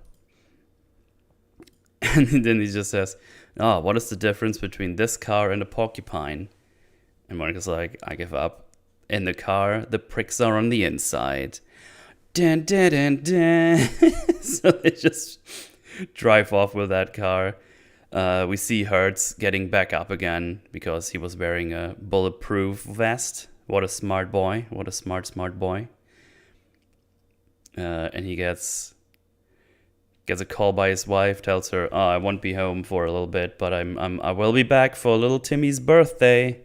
And then he just says, "Oh, what is the difference between this car and a porcupine?" And Monica's like, "I give up. In the car, the pricks are on the inside." Dun, dun, dun, dun. So they just drive off with that car. We see Hertz getting back up again because he was wearing a bulletproof vest. What a smart boy. What a smart boy. And he gets a call by his wife, tells her, "Oh, I won't be home for a little bit, but I will be back for little Timmy's birthday."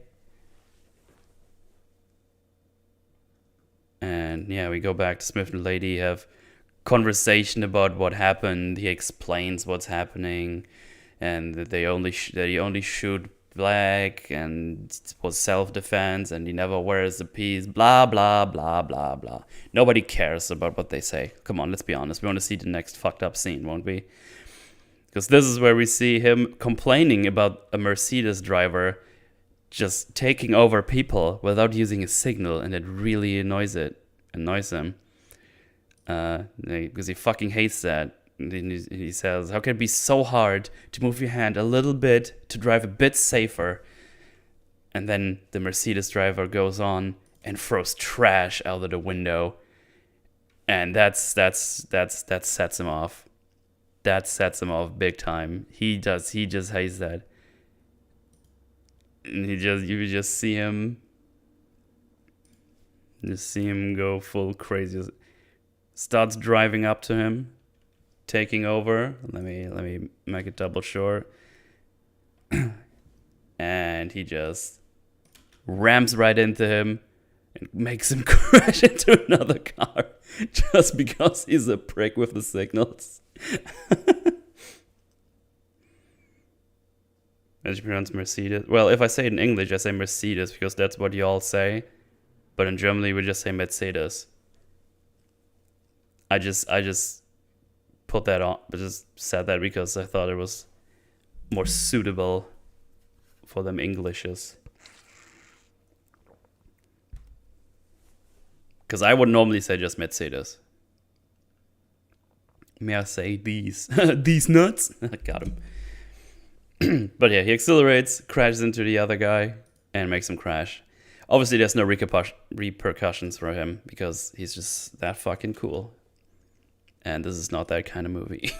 And yeah, we go back to Smith and Lady, have conversation about what happened. He explains what's happening, and that he only shoot black, and it was self-defense, and he never wears a piece. Blah blah blah blah blah. Nobody cares about what they say. Come on, let's be honest. We want to see the next fucked up scene, won't we? Because this is where we see him complaining about a Mercedes driver just taking over people without using a signal, and it really annoys him. Because he fucking hates that. And he says, "How can it be so hard to move your hand a little bit to drive a bit safer?" And then the Mercedes driver goes on and throws trash out of the window, and that sets him off. That sets him off big time. He just hates that. And you just see him go full crazy. Starts driving up to him, taking over. Let me make it double sure. And he just rams right into him and makes him crash into another car just because he's a prick with the signals. As you pronounce Mercedes. Well, if I say it in English, I say Mercedes because that's what you all say. But in Germany, we just say Mercedes. I just put that on, but just said that because I thought it was more suitable for them Englishes. Because I would normally say just Mercedes. May I say these these nuts? I got him. But yeah, he accelerates, crashes into the other guy, and makes him crash. Obviously, there's no repercussions for him because he's just that fucking cool. And this is not that kind of movie.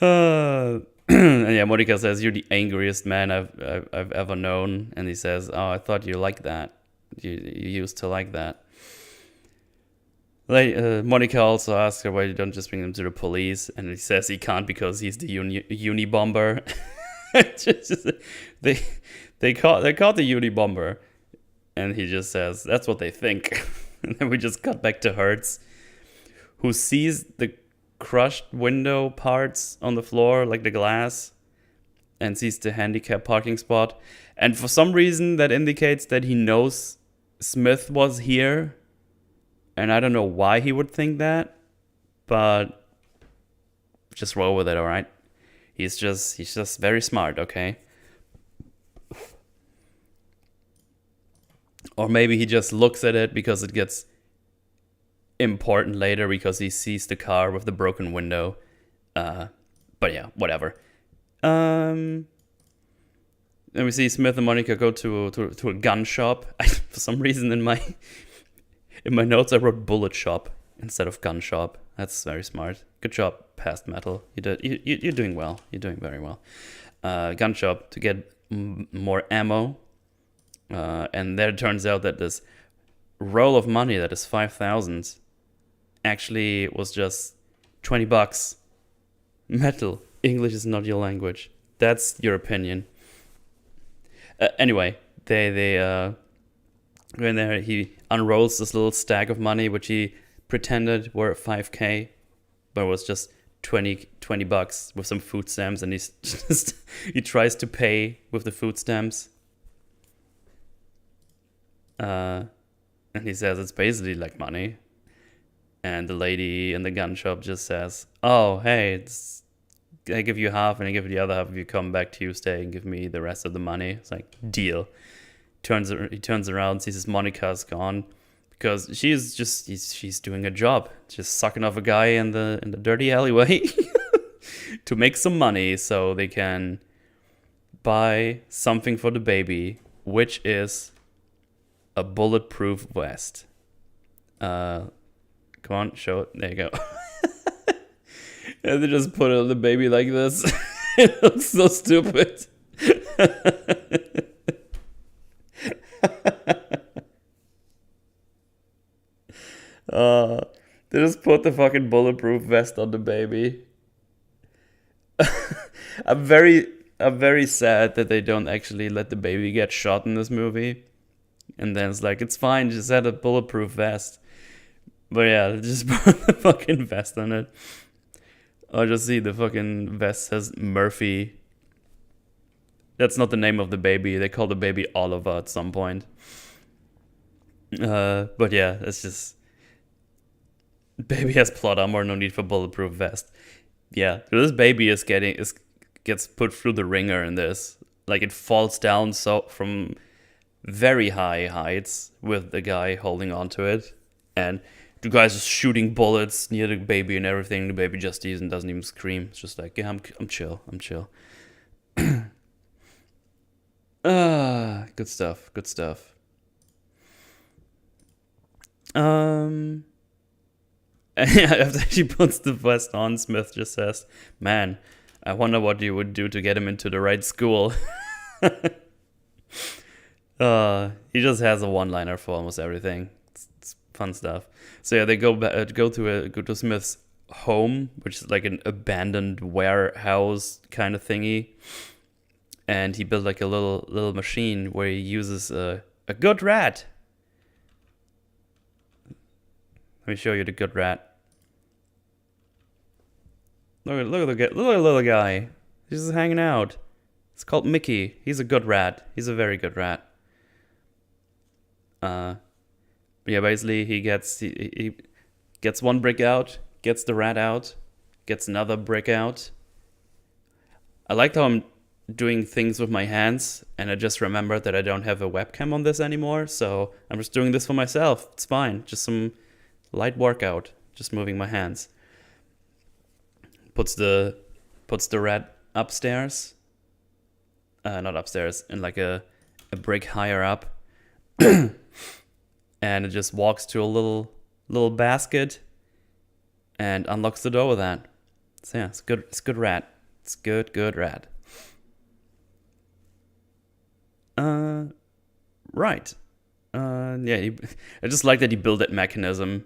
And yeah, Monica says, "You're the angriest man I've ever known." And he says, "Oh, I thought you liked that. You used to like that." Monica also asks her why you don't just bring him to the police, and he says he can't because he's the uni bomber. They caught the uni bomber, and he just says that's what they think. And then we just cut back to Hertz, who sees the crushed window parts on the floor, like the glass, and sees the handicap parking spot. And for some reason, that indicates that he knows Smith was here. And I don't know why he would think that, but just roll with it, all right? He's just very smart, okay? Or maybe he just looks at it because it gets important later because he sees the car with the broken window. But yeah, whatever. And we see Smith and Monica go to a gun shop. For some reason in my notes, I wrote bullet shop instead of gun shop. That's very smart. Good job, past metal. You're doing well. You're doing very well. Gun shop to get more ammo. And there it turns out that this roll of money that is 5,000 actually was just $20. Metal. English is not your language. That's your opinion. Anyway, they when there he unrolls this little stack of money which he pretended were 5K, but it was just $20 with some food stamps, and he tries to pay with the food stamps. And he says it's basically like money. And the lady in the gun shop just says, "Oh, hey, I give you half, and I give you the other half if you come back Tuesday and give me the rest of the money." It's like, deal. He turns around, sees his Monica's gone, because she's doing a job, just sucking off a guy in the dirty alleyway to make some money so they can buy something for the baby, which is a bulletproof vest. Come on, show it. There you go. And they just put it on the baby like this. It looks so stupid. They just put the fucking bulletproof vest on the baby. I'm very sad that they don't actually let the baby get shot in this movie. And then it's like, it's fine, just add a bulletproof vest. But yeah, they just put the fucking vest on it. I just see the fucking vest says Murphy. That's not the name of the baby. They call the baby Oliver at some point. But yeah, it's just, baby has plot armor, no need for bulletproof vest. Yeah, this baby gets put through the ringer in this. Like, it falls down from very high heights with the guy holding onto it, and the guy's just shooting bullets near the baby and everything. The baby just doesn't even scream. It's just like, yeah, I'm chill. Good stuff. After she puts the vest on, Smith just says, "Man, I wonder what you would do to get him into the right school." He just has a one-liner for almost everything. It's fun stuff. So yeah, they go to Smith's home, which is like an abandoned warehouse kind of thingy, and he built like a little machine where he uses a good rat. Let me show you the good rat. Look at the little guy. He's just hanging out. It's called Mickey. He's a good rat. He's a very good rat. Yeah, basically he gets one brick out, gets the rat out, gets another brick out. I like how I'm doing things with my hands, and I just remembered that I don't have a webcam on this anymore, so I'm just doing this for myself. It's fine. Just some light workout, just moving my hands. Puts the rat upstairs. Not upstairs, in like a brick higher up. And it just walks to a little basket and unlocks the door with that. So yeah, it's good rat. It's good rat. Right. Yeah, I just like that he built that mechanism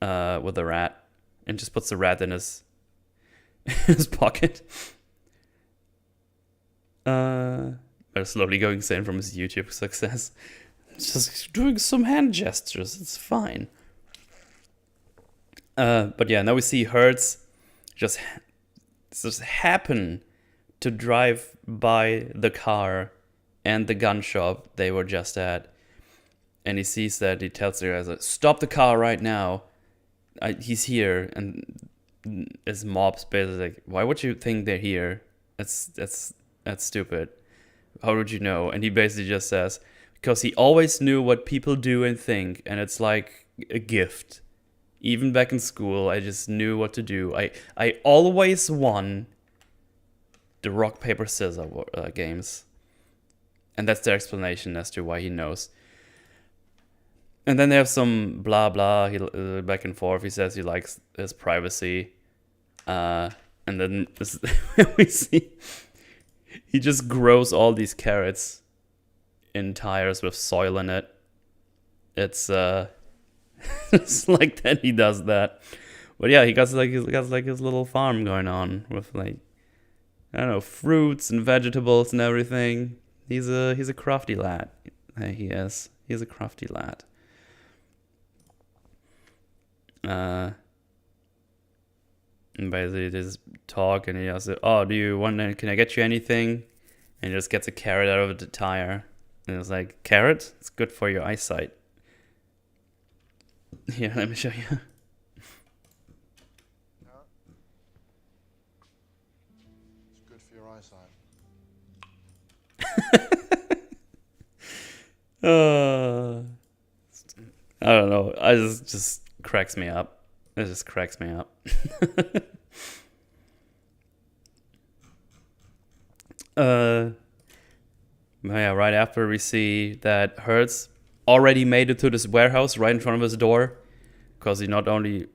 with the rat and just puts the rat in his pocket. Slowly going insane from his YouTube success. Just doing some hand gestures. It's fine. But yeah, now we see Hertz just happen to drive by the car and the gun shop they were just at. And he sees that. He tells the guys, like, "Stop the car right now. He's here." And his mob's basically like, "Why would you think they're here? That's stupid. How would you know?" And he basically just says, "Because he always knew what people do and think, and it's like a gift. Even back in school, I just knew what to do. I always won the rock, paper, scissors games." And that's their explanation as to why he knows. And then they have some blah blah, back and forth. He says he likes his privacy. And then we see he just grows all these carrots in tires with soil in it. It's it's like that he does that. But yeah, he got his little farm going on with, like, I don't know, fruits and vegetables and everything. He's a crafty lad. He is. He's a crafty lad. And basically they just talk, and he asks, "Oh, can I get you anything?" And he just gets a carrot out of the tire. And it's like, "Carrot? It's good for your eyesight." Here, let me show you. uh, I don't know. I just cracks me up. It just cracks me up. Yeah, right after we see that Hertz already made it to this warehouse right in front of his door, because he not only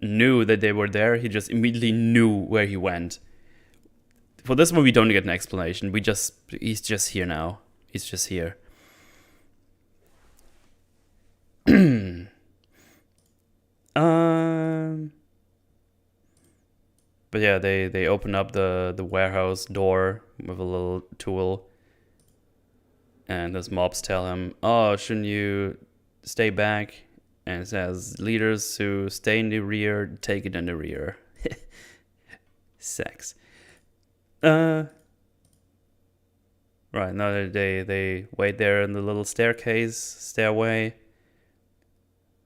knew that they were there, he just immediately knew where he went. For this one, we don't get an explanation. He's just here now. He's just here. But yeah, they open up the warehouse door with a little tool, and his mobs tell him, "Oh, shouldn't you stay back?" And it says, "Leaders who stay in the rear, take it in the rear." Sex. Right, now they wait there in the little stairway.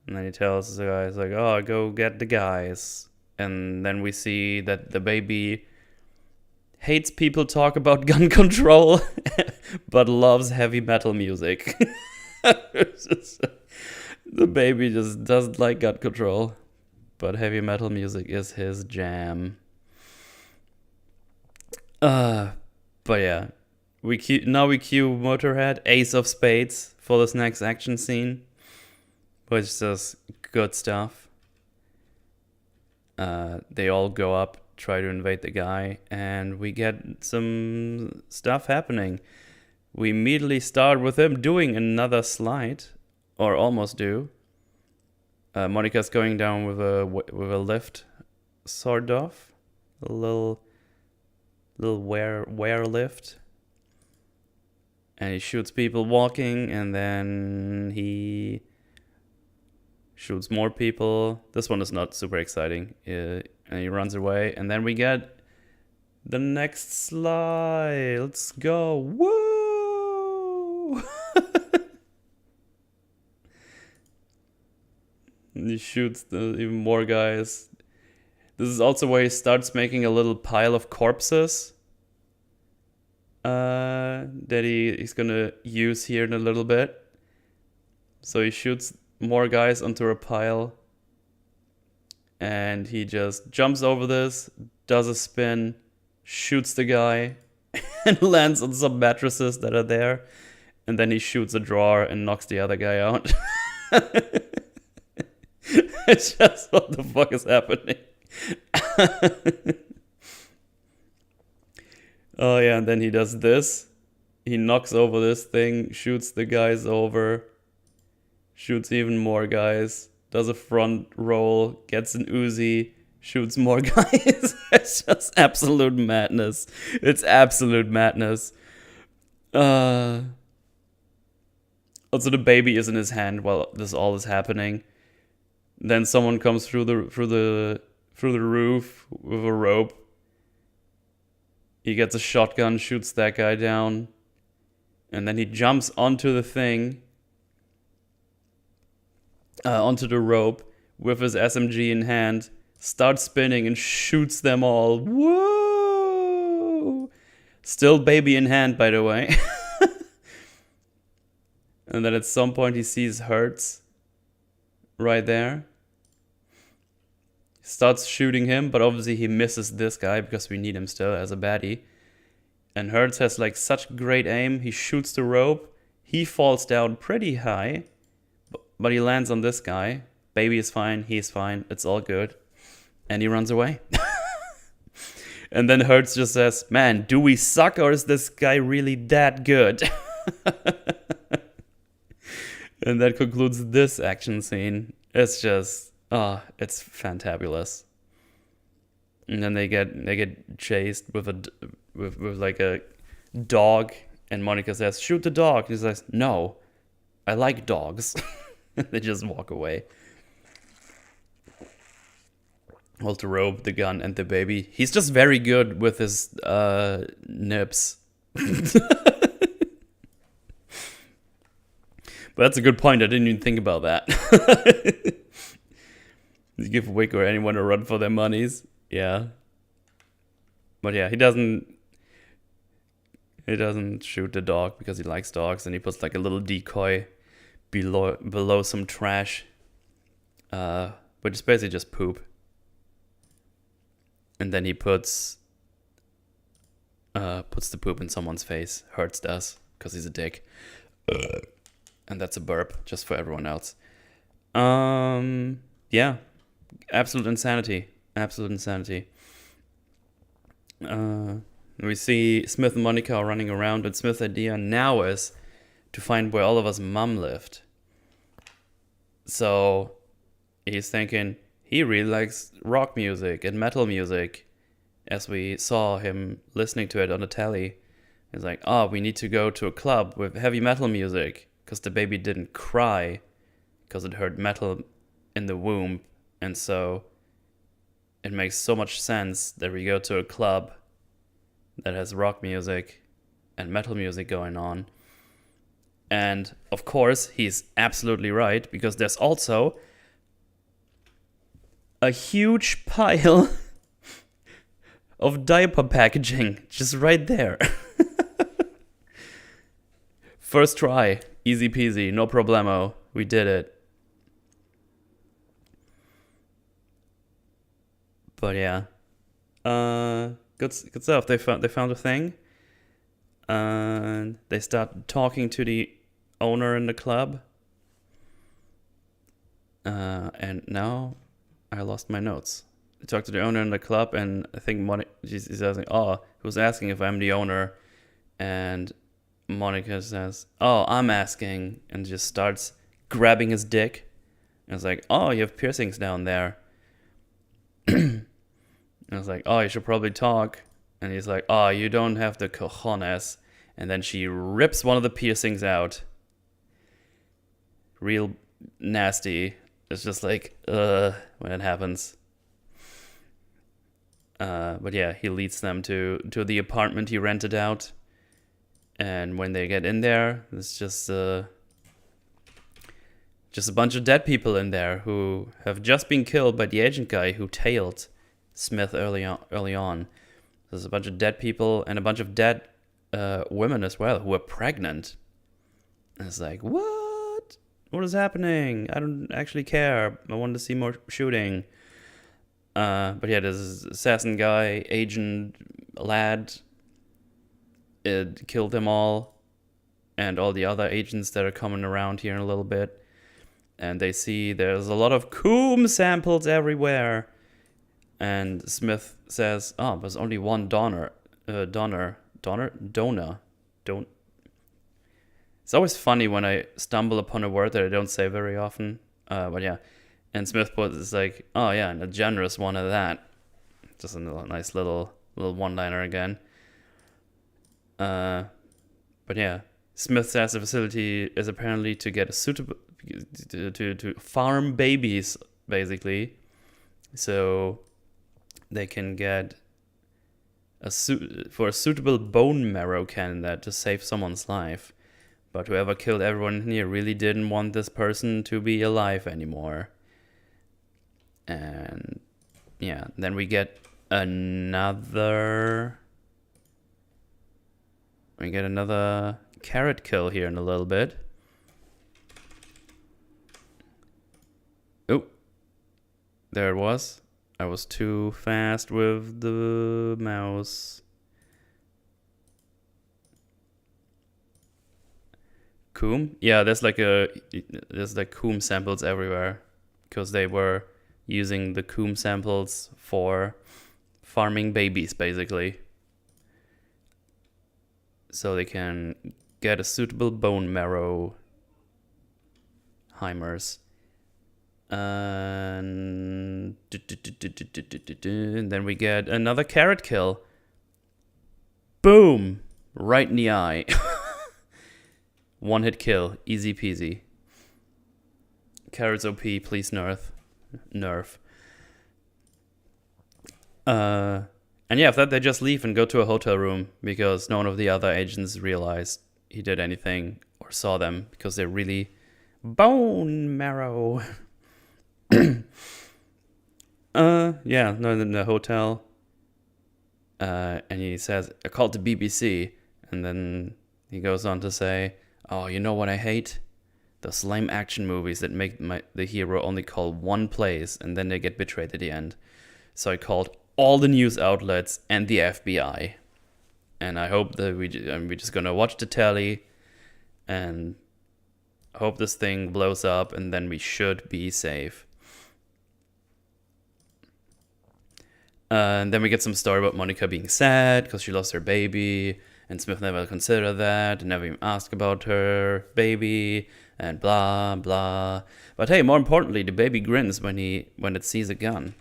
And then he tells the guys, like, "Oh, go get the guys." And then we see that the baby hates people talk about gun control, but loves heavy metal music. The baby just doesn't like gun control, but heavy metal music is his jam. But yeah, we cue Motorhead, Ace of Spades, for this next action scene, which is just good stuff. They all go up, try to invade the guy, and we get some stuff happening. We immediately start with him doing another slide, or almost do. Monica's going down with a lift, sort of, a little wear lift, and he shoots people walking, and then he shoots more people. This one is not super exciting. And he runs away. And then we get the next slide. Let's go. Woo! And he shoots even more guys. This is also where he starts making a little pile of corpses that he's gonna use here in a little bit. So he shoots more guys onto a pile, and he just jumps over this, does a spin, shoots the guy, and lands on some mattresses that are there, and then he shoots a drawer and knocks the other guy out. It's just, what the fuck is happening? Oh yeah, and then he does this. He knocks over this thing, shoots the guys over, shoots even more guys, does a front roll, gets an Uzi, shoots more guys. It's just absolute madness. It's absolute madness. Also, the baby is in his hand while this all is happening. Then someone comes through the roof with a rope. He gets a shotgun, shoots that guy down, and then he jumps onto the thing. Onto the rope with his SMG in hand, starts spinning and shoots them all. Whoa! Still baby in hand, by the way. And then at some point he sees Hertz right there. Starts shooting him, but obviously he misses this guy because we need him still as a baddie. And Hertz has like such great aim. He shoots the rope. He falls down pretty high. But he lands on this guy. Baby is fine. He's fine. It's all good. And he runs away. And then Hertz just says, "Man, do we suck, or is this guy really that good?" And that concludes this action scene. It's just, it's fantabulous. And then they get chased with like a dog. And Monica says, "Shoot the dog." He says, "No, I like dogs." They just walk away. Hold the rope, the gun, and the baby. He's just very good with his nips. But that's a good point. I didn't even think about that. You give Wick or anyone a run for their monies. Yeah. But yeah, he doesn't He doesn't shoot the dog because he likes dogs, and he puts like a little decoy below some trash, which is basically just poop. And then he puts the poop in someone's face. Hurts does, because he's a dick. And that's a burp, just for everyone else. Yeah. Absolute insanity. Absolute insanity. We see Smith and Monica are running around, and Smith's idea now is to find where Oliver's mom lived. So he's thinking he really likes rock music and metal music, as we saw him listening to it on the telly. He's like, oh, we need to go to a club with heavy metal music, because the baby didn't cry because it heard metal in the womb. And so it makes so much sense that we go to a club that has rock music and metal music going on. And of course, he's absolutely right, because there's also a huge pile of diaper packaging just right there. First try, easy peasy, no problemo. We did it. But yeah, good stuff. They found a thing, and they start talking to the owner in the club. And now I lost my notes. They talk to the owner in the club, and I think she's asking, "Oh, who's asking if I'm the owner?" And Monica says, "Oh, I'm asking," and just starts grabbing his dick. And it's like, "Oh, you have piercings down there." And I was like, oh, you should probably talk. And he's like, oh, you don't have the cojones. And then she rips one of the piercings out. Real nasty. It's just like, when it happens. But yeah, he leads them to the apartment he rented out. And when they get in there, it's just a bunch of dead people in there who have just been killed by the agent guy who tailed Smith early on. There's a bunch of dead people and a bunch of dead women as well who are pregnant. And it's like, what? What is happening? I don't actually care. I want to see more shooting. But yeah, there's this assassin guy, agent lad. It killed them all. And all the other agents that are coming around here in a little bit. And they see there's a lot of coom samples everywhere. And Smith says, oh, there's only one donor. It's always funny when I stumble upon a word that I don't say very often. But yeah. And Smith puts like, oh yeah, and a generous one of that. Just a nice little one-liner again. But yeah. Smith says the facility is apparently to get a suitable to farm babies, basically. So they can get a suitable bone marrow candidate to save someone's life. But whoever killed everyone here really didn't want this person to be alive anymore. And yeah, then we get another carrot kill here in a little bit. Oh, there it was. I was too fast with the mouse. Coom? Yeah, there's like coom samples everywhere, because they were using the coom samples for farming babies, basically. So they can get a suitable bone marrow Heimers. And then we get another carrot kill. Boom! Right in the eye. One hit kill. Easy peasy. Carrots OP, please nerf. And yeah, after that they just leave and go to a hotel room, because none of the other agents realized he did anything or saw them, because they're really bone marrow. In the hotel. And he says, I called the BBC. And then he goes on to say, oh, you know what I hate? Those lame action movies that make the hero only call one place and then they get betrayed at the end. So I called all the news outlets and the FBI. And I hope that we're just gonna watch the telly and hope this thing blows up, and then we should be safe. And then we get some story about Monica being sad because she lost her baby, and Smith never considered that, and never even asked about her baby, and blah blah. But hey, more importantly, the baby grins when it sees a gun.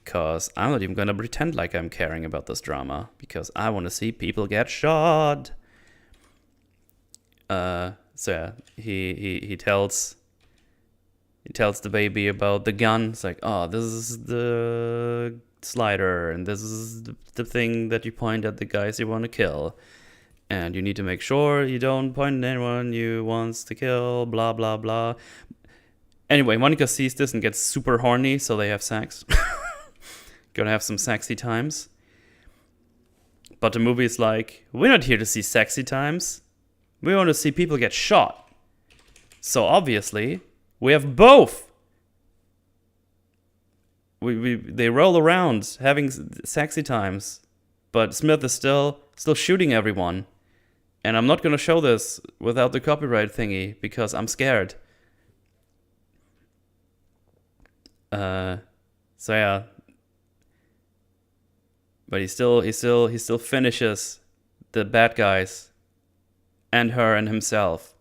Cause I'm not even gonna pretend like I'm caring about this drama, because I want to see people get shot. So yeah, he tells the baby about the gun. It's like, oh, this is the slider, and this is the thing that you point at the guys you want to kill, and you need to make sure you don't point at anyone you wants to kill. Blah blah blah. Anyway, Monica sees this and gets super horny, so they have sex. Gonna have some sexy times. But the movie is like, we're not here to see sexy times. We want to see people get shot. So obviously, we have both. They roll around having sexy times, but Smith is still shooting everyone. And I'm not gonna show this without the copyright thingy because I'm scared. So yeah. But he still finishes the bad guys and her and himself.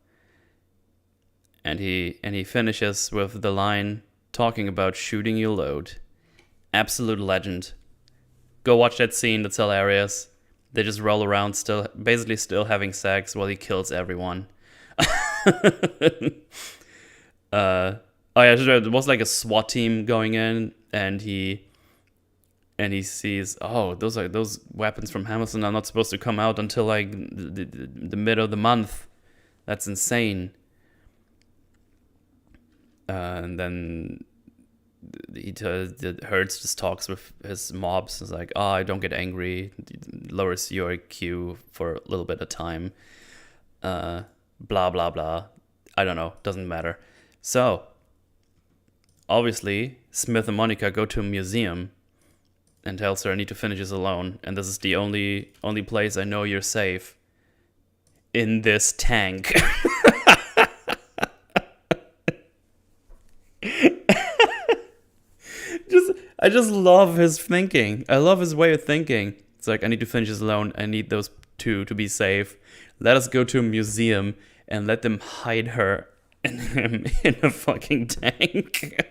And he finishes with the line talking about shooting your load. Absolute legend. Go watch that scene, that's hilarious. They just roll around basically still having sex while he kills everyone. Oh yeah, there was like a SWAT team going in, and he sees, oh, those weapons from Hamilton are not supposed to come out until like the mid of the month. That's insane. And then Hertz just talks with his mobs. It's like, oh, don't get angry. Lowers your IQ for a little bit of time. Blah blah blah. I don't know. Doesn't matter. So obviously, Smith and Monica go to a museum and tells her, I need to finish this alone, and this is the only place I know you're safe. In this tank. I just love his thinking. I love his way of thinking. It's like, I need to finish this alone. I need those two to be safe. Let us go to a museum and let them hide her and him in a fucking tank.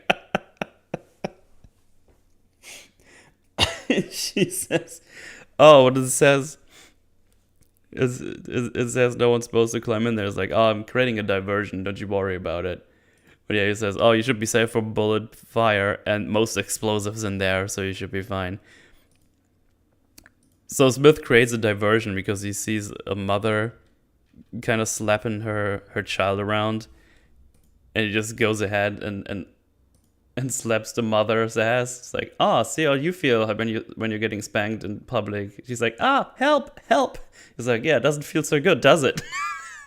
She says, oh, what does it says? It says no one's supposed to climb in there. It's like, oh, I'm creating a diversion. Don't you worry about it. But yeah, he says, oh, you should be safe from bullet fire and most explosives in there, so you should be fine. So Smith creates a diversion because he sees a mother kind of slapping her child around, and he just goes ahead and slaps the mother's ass. It's like, oh, see how you feel when you're getting spanked in public. She's like, help. He's like, yeah, it doesn't feel so good, does it?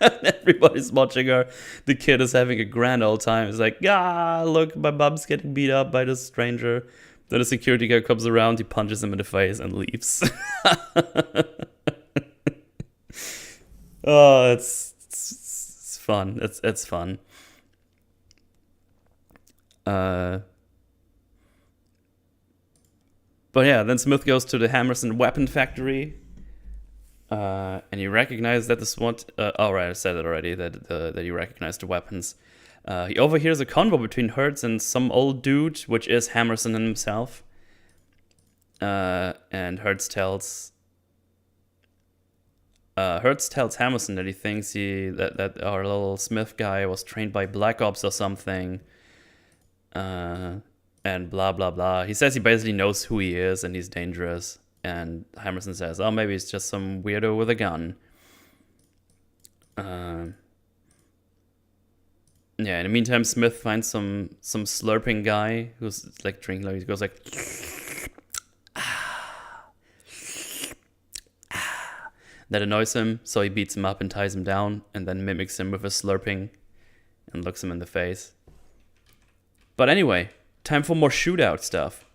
And everybody's watching her. The kid is having a grand old time. He's like, look, my mom's getting beat up by this stranger. Then a security guard comes around, he punches him in the face and leaves. Oh, it's fun. It's fun. But yeah, then Smith goes to the Hammerson weapon factory. And you recognize that the SWAT... right, I said it already, that you recognize the weapons. He overhears a convo between Hertz and some old dude, which is Hammerson himself. And Hertz tells Hammerson that he thinks that our little Smith guy was trained by Black Ops or something. And blah, blah, blah. He says he basically knows who he is and he's dangerous. And Hammerson says, oh, maybe it's just some weirdo with a gun. Yeah, in the meantime, Smith finds some slurping guy who's like drinking, like he goes like, That annoys him, so he beats him up and ties him down, and then mimics him with a slurping and looks him in the face. But anyway, time for more shootout stuff.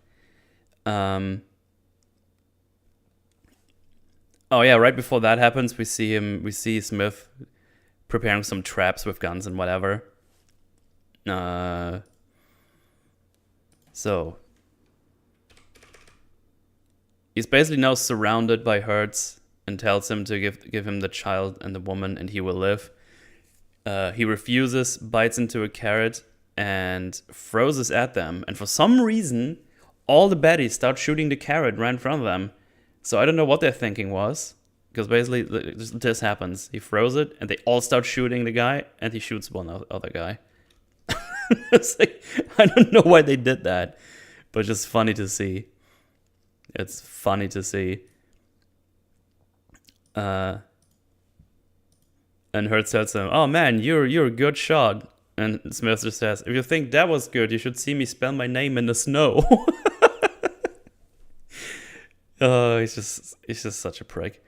Oh yeah, right before that happens, we see Smith preparing some traps with guns and whatever. So he's basically now surrounded by Hertz and tells him to give him the child and the woman and he will live. He refuses, bites into a carrot, and throws it at them. And for some reason, all the baddies start shooting the carrot right in front of them. So I don't know what their thinking was. Because basically, this happens. He throws it, and they all start shooting the guy, and he shoots one other guy. It's like, I don't know why they did that, but just funny to see. It's funny to see. And Hertz tells him, "Oh man, you're a good shot." And Smith just says, "If you think that was good, you should see me spell my name in the snow." He's just such a prick.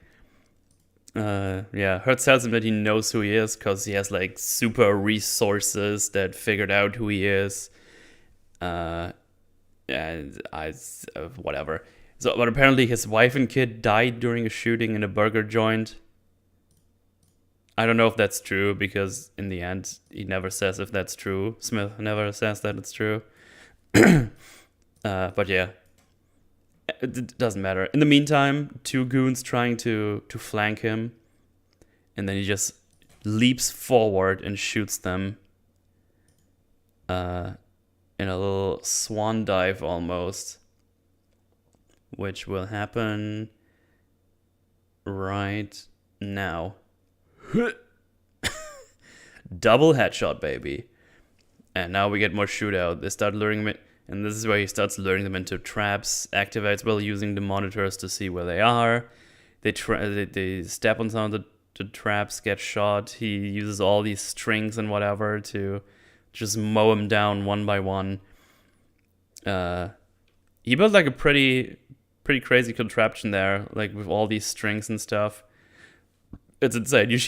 Yeah, Hertz tells him that he knows who he is because he has like super resources that figured out who he is. And whatever. So, but apparently his wife and kid died during a shooting in a burger joint. I don't know if that's true because in the end he never says if that's true. Smith never says that it's true. But yeah, it doesn't matter. In the meantime, two goons trying to flank him, and then he just leaps forward and shoots them in a little swan dive almost, which will happen right now. Double headshot, baby. And now we get more shootout. They start luring him, and this is where he starts luring them into traps. Activates while using the monitors to see where they are. They step on some of the traps, get shot. He uses all these strings and whatever to just mow them down one by one. He built like a pretty crazy contraption there, like with all these strings and stuff. It's insane. You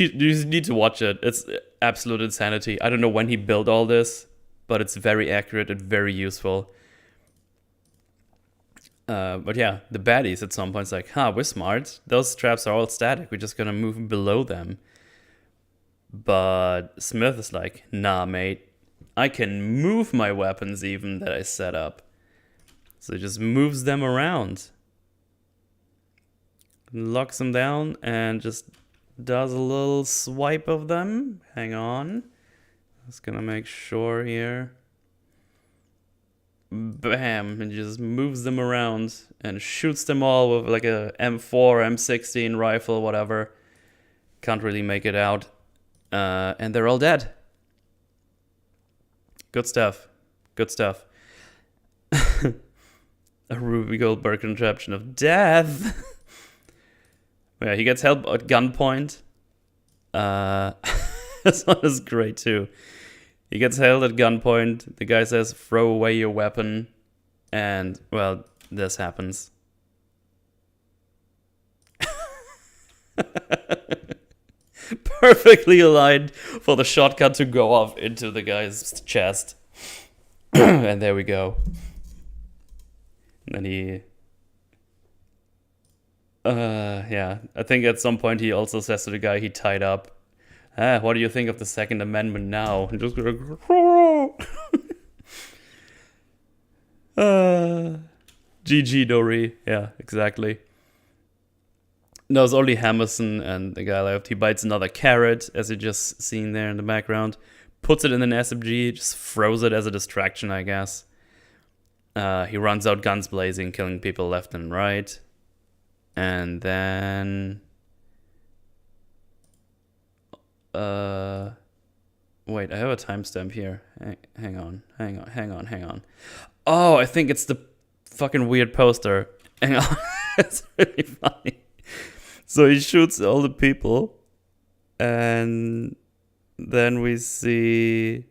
need to watch it. It's absolute insanity. I don't know when he built all this, but it's very accurate and very useful. But yeah, the baddies at some point, it's like, we're smart. Those traps are all static. We're just gonna move below them. But Smith is like, nah, mate. I can move my weapons even that I set up. So he just moves them around. Locks them down and just does a little swipe of them. Hang on. Just gonna make sure here. Bam. And just moves them around and shoots them all with like a M4, M16 rifle, whatever. Can't really make it out. And they're all dead. Good stuff. Good stuff. A Ruby Goldberg contraption of death. Yeah, he gets held at gunpoint. This one is great too. He gets held at gunpoint. The guy says, "Throw away your weapon." And, well, this happens. Perfectly aligned for the shotgun to go off into the guy's chest. And there we go. And then he... yeah, I think at some point he also says to the guy he tied up, what do you think of the Second Amendment now? And just GG Dory. Yeah, exactly. No, it's only Hammerson and the guy left. He bites another carrot, as you just seen there in the background. Puts it in an SMG, just throws it as a distraction, I guess. He runs out guns blazing, killing people left and right. And then... wait, I have a timestamp here. Hang on. Oh, I think it's the fucking weird poster. Hang on. It's really funny. So he shoots all the people. And then we see...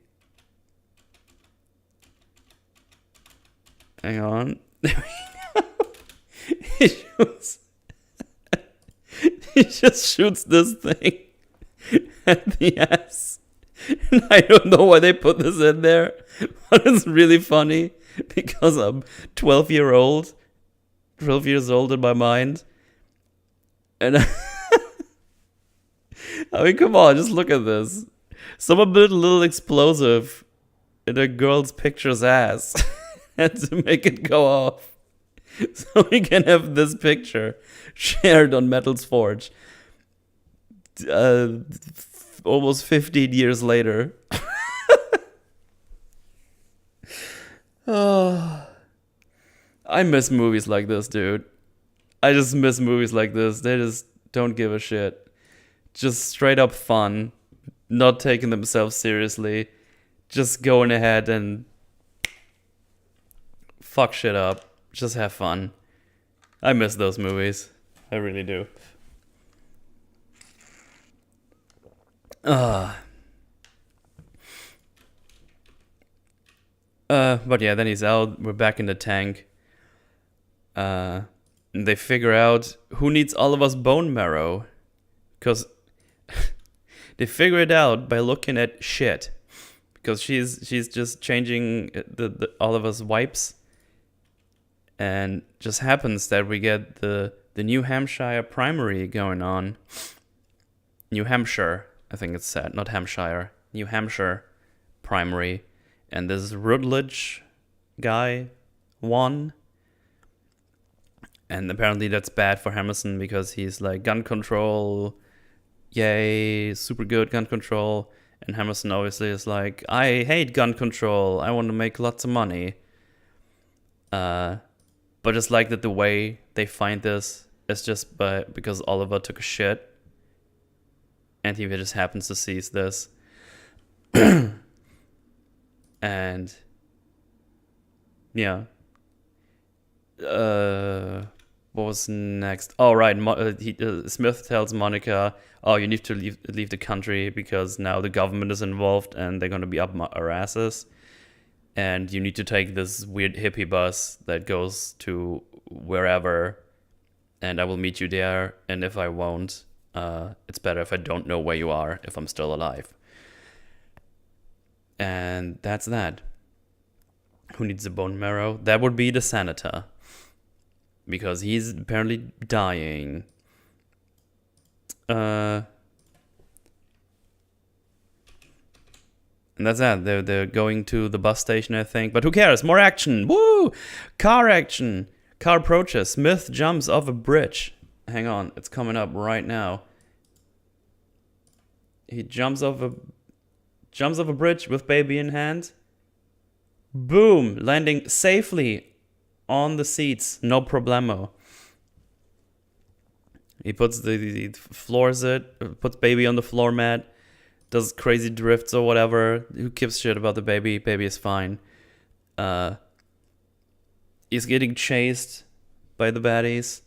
Hang on. He shoots... He just shoots this thing at the ass. And I don't know why they put this in there, but it's really funny because I'm 12 years old in my mind. And I mean, come on, just look at this. Someone built a little explosive in a girl's picture's ass and to make it go off. So we can have this picture shared on Metal's Forge. Almost 15 years later. Oh, I miss movies like this, dude. I just miss movies like this. They just don't give a shit. Just straight up fun. Not taking themselves seriously. Just going ahead and fuck shit up. Just have fun. I miss those movies. I really do. But yeah, then he's out. We're back in the tank. And they figure out who needs all of us bone marrow. Because they figure it out by looking at shit. Because she's just changing the all of us wipes. And just happens that we get the New Hampshire primary going on. New Hampshire, I think it's said, not Hampshire. New Hampshire primary. And this Rutledge guy won. And apparently that's bad for Hammerson because he's like, gun control, yay, super good gun control. And Hammerson obviously is like, I hate gun control, I want to make lots of money. But just like that the way they find this is just because Oliver took a shit. And he just happens to seize this. And yeah. What was next? Oh, right. Smith tells Monica, oh, you need to leave the country because now the government is involved and they're going to be up our asses. And you need to take this weird hippie bus that goes to wherever. And I will meet you there. And if I won't, it's better if I don't know where you are, if I'm still alive. And that's that. Who needs the bone marrow? That would be the senator. Because he's apparently dying. And that's that. They're going to the bus station, I think. But who cares? More action. Woo! Car action. Car approaches. Smith jumps off a bridge. Hang on. It's coming up right now. He jumps off a bridge with baby in hand. Boom! Landing safely on the seats. No problemo. He puts puts baby on the floor mat. Does crazy drifts or whatever. Who gives shit about the baby? Baby is fine. He's getting chased by the baddies.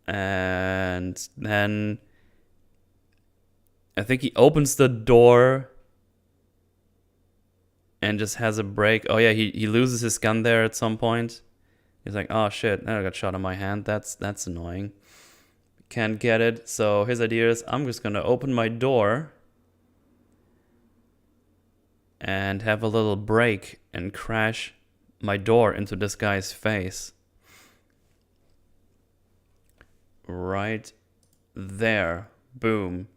And then I think he opens the door and just has a break. Oh yeah, he loses his gun there at some point. He's like, oh shit, now I got shot in my hand. That's annoying. Can't get it. So his idea is, I'm just gonna open my door and have a little break and crash my door into this guy's face. Right there. Boom.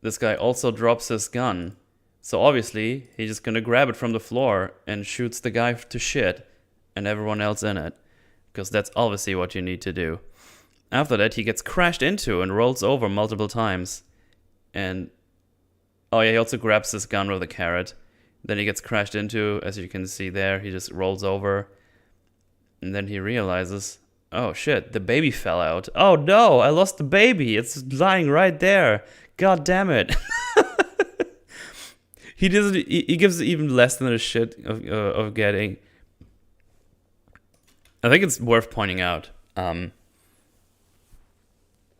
This guy also drops his gun. So obviously, he's just gonna grab it from the floor and shoots the guy to shit and everyone else in it. Because that's obviously what you need to do. After that, he gets crashed into and rolls over multiple times. And oh yeah, he also grabs his gun with a carrot. Then he gets crashed into, as you can see there. He just rolls over. And then he realizes, oh shit, the baby fell out. Oh no, I lost the baby. It's lying right there. God damn it. He gives even less than a shit of getting. I think it's worth pointing out.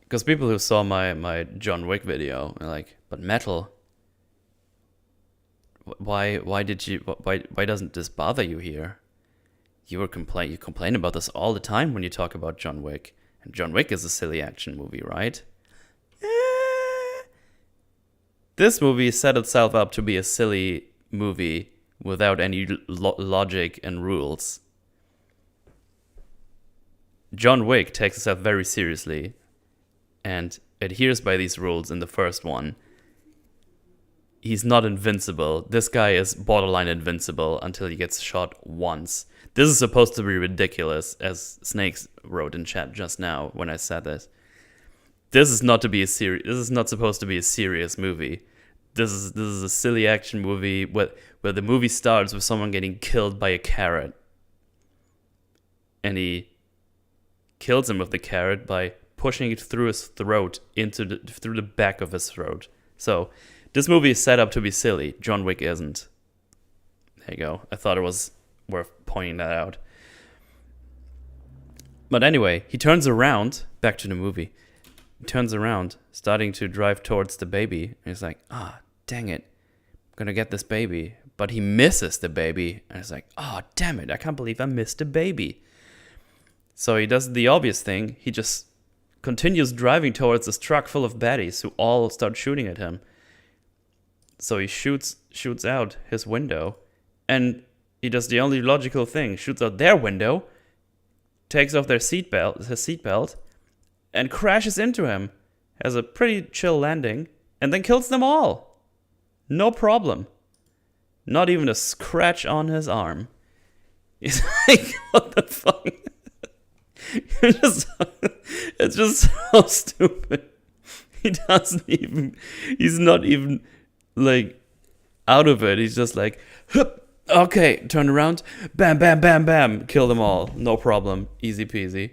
Because people who saw my John Wick video are like, but Metal, why doesn't this bother you here? You complain about this all the time when you talk about John Wick. And John Wick is a silly action movie, right? Eh. This movie set itself up to be a silly movie without any logic and rules. John Wick takes itself very seriously and adheres by these rules in the first one. He's not invincible. This guy is borderline invincible until he gets shot once. This is supposed to be ridiculous, as Snakes wrote in chat just now when I said this. This is not supposed to be a serious movie. This is a silly action movie where the movie starts with someone getting killed by a carrot. And he kills him with the carrot by pushing it through his throat through the back of his throat. So this movie is set up to be silly. John Wick isn't. There you go. I thought it was worth pointing that out. But anyway, he turns around, back to the movie. He turns around, starting to drive towards the baby. And he's like, dang it. I'm gonna get this baby. But he misses the baby. And he's like, damn it. I can't believe I missed the baby. So he does the obvious thing. He just continues driving towards this truck full of baddies who all start shooting at him. So he shoots out his window, and he does the only logical thing: shoots out their window, takes off his seatbelt, and crashes into him. Has a pretty chill landing, and then kills them all. No problem. Not even a scratch on his arm. He's like, what the fuck? It's just so stupid. He's not even like out of it. He's just like, hup, okay, turn around, bam, bam, bam, bam, kill them all, no problem, easy peasy.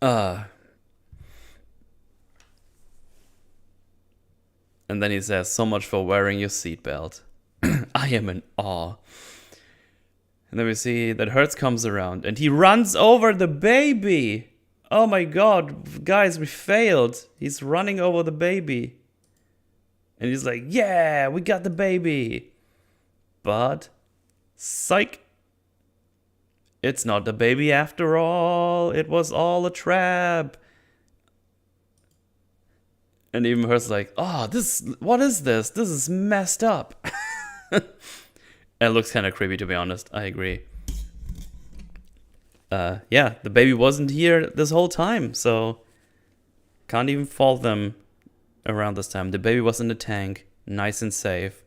And then he says, so much for wearing your seatbelt. I am in awe. And then we see that Hertz comes around and he runs over the baby. Oh my god, guys, we failed. He's running over the baby. And he's like, yeah, we got the baby. But, psych. It's not the baby after all. It was all a trap. And even Hertz like, what is this? This is messed up. It looks kind of creepy, to be honest. I agree. Yeah, the baby wasn't here this whole time, so can't even fault them around this time. The baby was in the tank, nice and safe.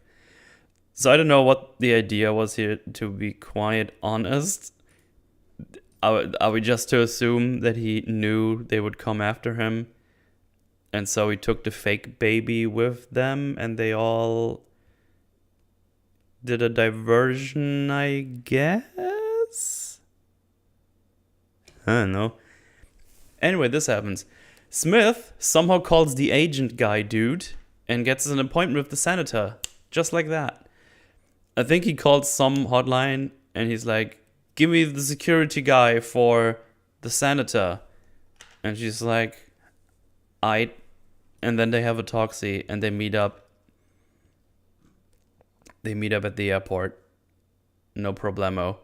So I don't know what the idea was here, to be quite honest. Are we just to assume that he knew they would come after him? And so he took the fake baby with them, and they all did a diversion, I guess? I don't know. Anyway, this happens. Smith somehow calls the agent guy dude and gets an appointment with the senator. Just like that. I think he called some hotline and he's like, give me the security guy for the senator. And she's like, and then they have a talkie and they meet up. They meet up at the airport. No problemo.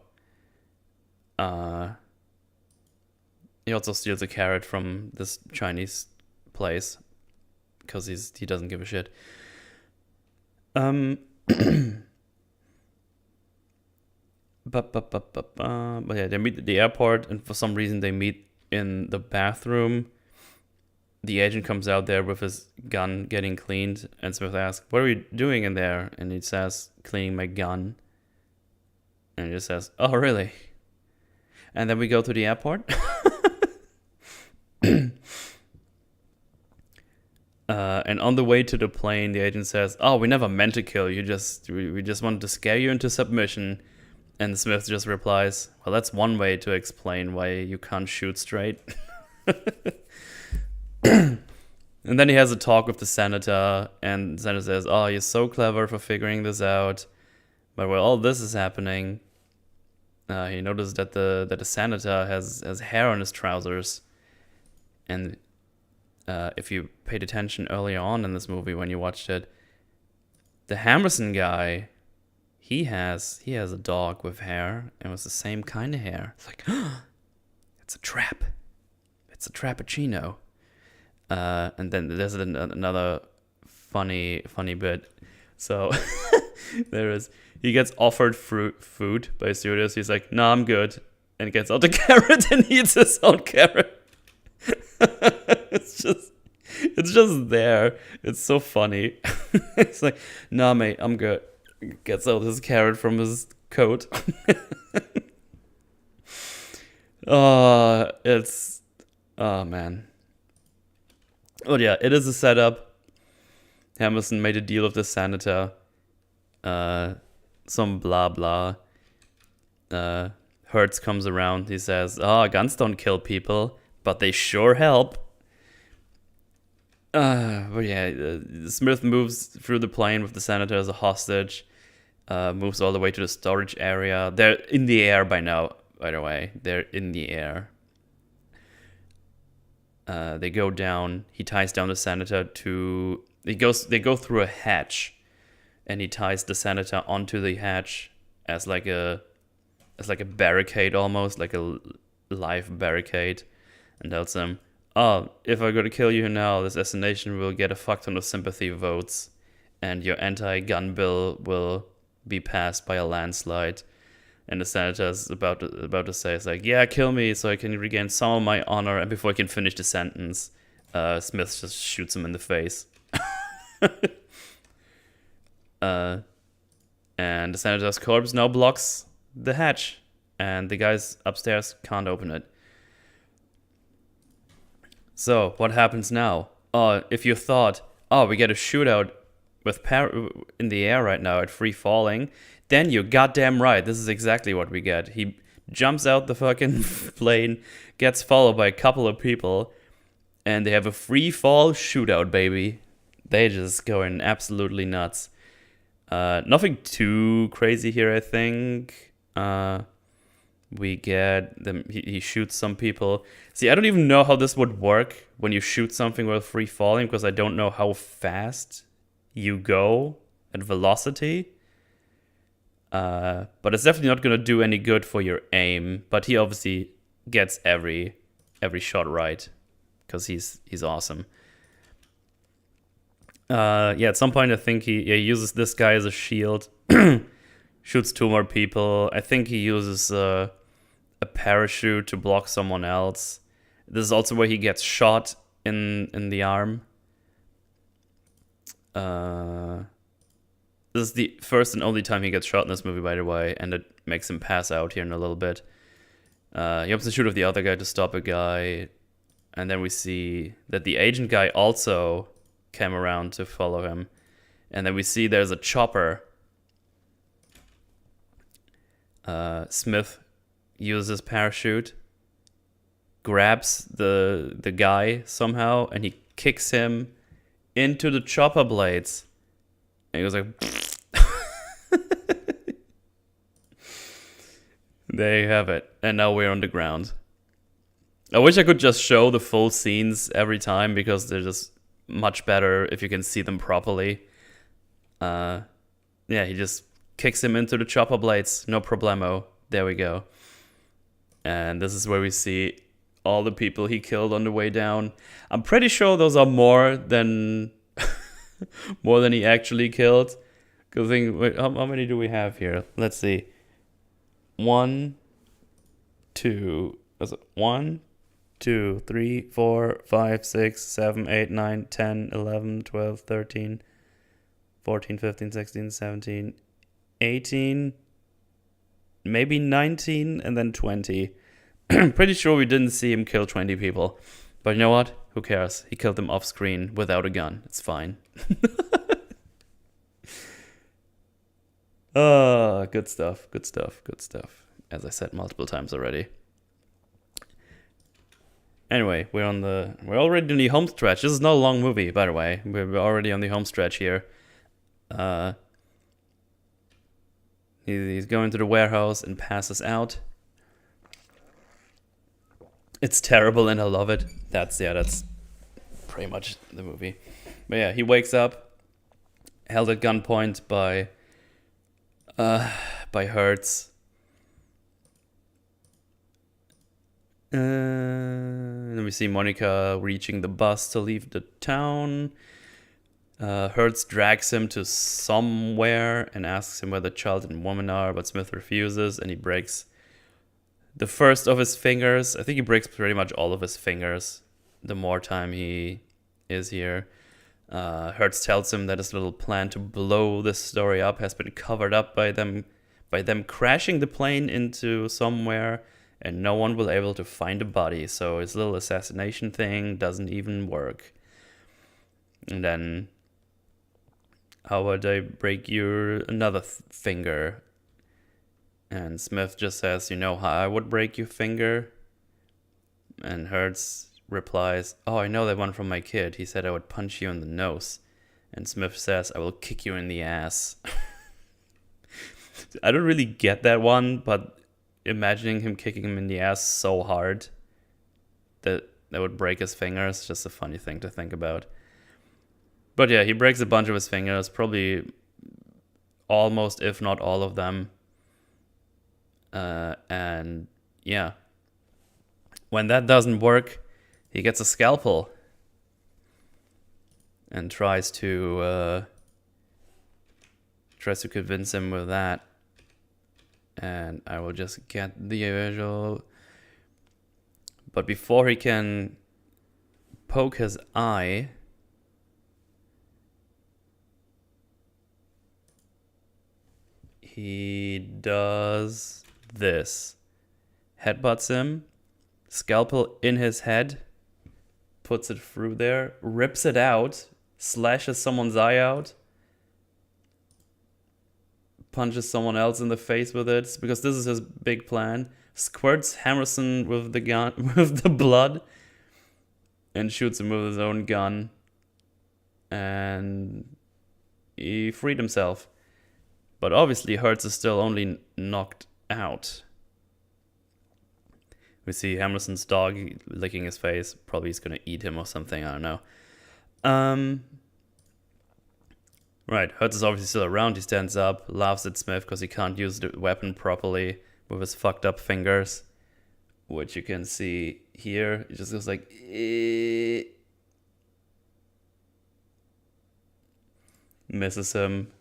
He also steals a carrot from this Chinese place because he doesn't give a shit. But yeah, they meet at the airport, and for some reason they meet in the bathroom. The agent comes out there with his gun getting cleaned, and Smith asks, what are you doing in there? And he says, cleaning my gun. And he just says, oh, really? And then we go to the airport. And on the way to the plane, the agent says, oh, we never meant to kill you. We just wanted to scare you into submission. And Smith just replies, well, that's one way to explain why you can't shoot straight. And then he has a talk with the senator, and the senator says, oh, you're so clever for figuring this out. But while all this is happening, he noticed that the senator has hair on his trousers. And if you paid attention earlier on in this movie when you watched it, the Hammerson guy, he has a dog with hair, and it was the same kind of hair. It's like, it's a trap. It's a trappuccino. And then there's another funny bit. So he gets offered food by a stewardess. He's like, "No, I'm good," and gets out the carrot and eats his own carrot. It's just there. It's so funny. It's like, "Nah, mate, I'm good." Gets out his carrot from his coat. Oh man. But yeah, it is a setup. Hammerson made a deal with the senator. Some blah blah. Hertz comes around. He says, guns don't kill people, but they sure help. But yeah, Smith moves through the plane with the senator as a hostage. Moves all the way to the storage area. They're in the air by now, by the way. They're in the air. They go down. He ties down the senator to... They go through a hatch. And he ties the senator onto the hatch as like a barricade almost. Like a live barricade. And tells him, if I go to kill you now, this assassination will get a fuck ton of sympathy votes. And your anti-gun bill will be passed by a landslide. And the senator's about to say, it's like, yeah, kill me so I can regain some of my honor. And before he can finish the sentence, Smith just shoots him in the face. And the senator's corpse now blocks the hatch. And the guys upstairs can't open it. So, what happens now? If you thought, we get a shootout with in the air right now at free falling, then you're goddamn right. This is exactly what we get. He jumps out the fucking plane, gets followed by a couple of people, and they have a free fall shootout, baby. They just going absolutely nuts. Nothing too crazy here, I think. We get them. He shoots some people. See, I don't even know how this would work when you shoot something while free falling, because I don't know how fast you go at velocity. But it's definitely not going to do any good for your aim. But he obviously gets every shot right, because he's awesome. At some point I think he uses this guy as a shield. Shoots 2 more people. I think he uses a parachute to block someone else. This is also where he gets shot in the arm. This is the first and only time he gets shot in this movie, by the way, and it makes him pass out here in a little bit. He opens the shoot with the other guy to stop a guy, and then we see that the agent guy also came around to follow him. And then we see there's a chopper. Smith uses parachute, grabs the guy somehow, and he kicks him into the chopper blades. And he goes like... There you have it. And now we're on the ground. I wish I could just show the full scenes every time, because they're just much better if you can see them properly. He just kicks him into the chopper blades. No problemo. There we go. And this is where we see all the people he killed on the way down. I'm pretty sure those are more than he actually killed. Because how many do we have here? Let's see. 1, 2, 3, 4, 5, 6, 7, 8, 9, 10, 11, 12, 13, 14, 15, 16, 17, 18, maybe 19, and then 20. Pretty sure we didn't see him kill 20 people. But you know what? Who cares? He killed them off screen without a gun. It's fine. Good stuff. As I said multiple times already. Anyway, we're already in the home stretch. This is not a long movie, by the way. We're already on the home stretch here. He's going to the warehouse and passes out. It's terrible and I love it. That's pretty much the movie. But yeah, he wakes up, held at gunpoint by by Hertz. Then we see Monica reaching the bus to leave the town. Hertz drags him to somewhere and asks him where the child and woman are, but Smith refuses, and he breaks the first of his fingers. I think he breaks pretty much all of his fingers the more time he is here. Hertz tells him that his little plan to blow this story up has been covered up by them crashing the plane into somewhere, and no one will be able to find a body. So his little assassination thing doesn't even work. And then, how would I break your another finger? And Smith just says, you know how I would break your finger? And Hertz replies, oh, I know that one from my kid. He said I would punch you in the nose. And Smith says, I will kick you in the ass. I don't really get that one, but imagining him kicking him in the ass so hard that would break his fingers is just a funny thing to think about. But yeah, he breaks a bunch of his fingers, probably almost, if not all of them. And yeah, when that doesn't work, he gets a scalpel and tries to convince him with that. And I will just get the visual. But before he can poke his eye, he does this. Headbutts him, scalpel in his head, puts it through there, rips it out, slashes someone's eye out, punches someone else in the face with it, because this is his big plan. Squirts Hammerson with the gun, with the blood, and shoots him with his own gun. And he freed himself. But obviously Hertz is still only knocked out. We see Hammerson's dog licking his face. Probably he's gonna eat him or something, I don't know. Right, Hertz is obviously still around. He stands up, laughs at Smith because he can't use the weapon properly with his fucked up fingers, which you can see here. He just goes like, eh. Misses him.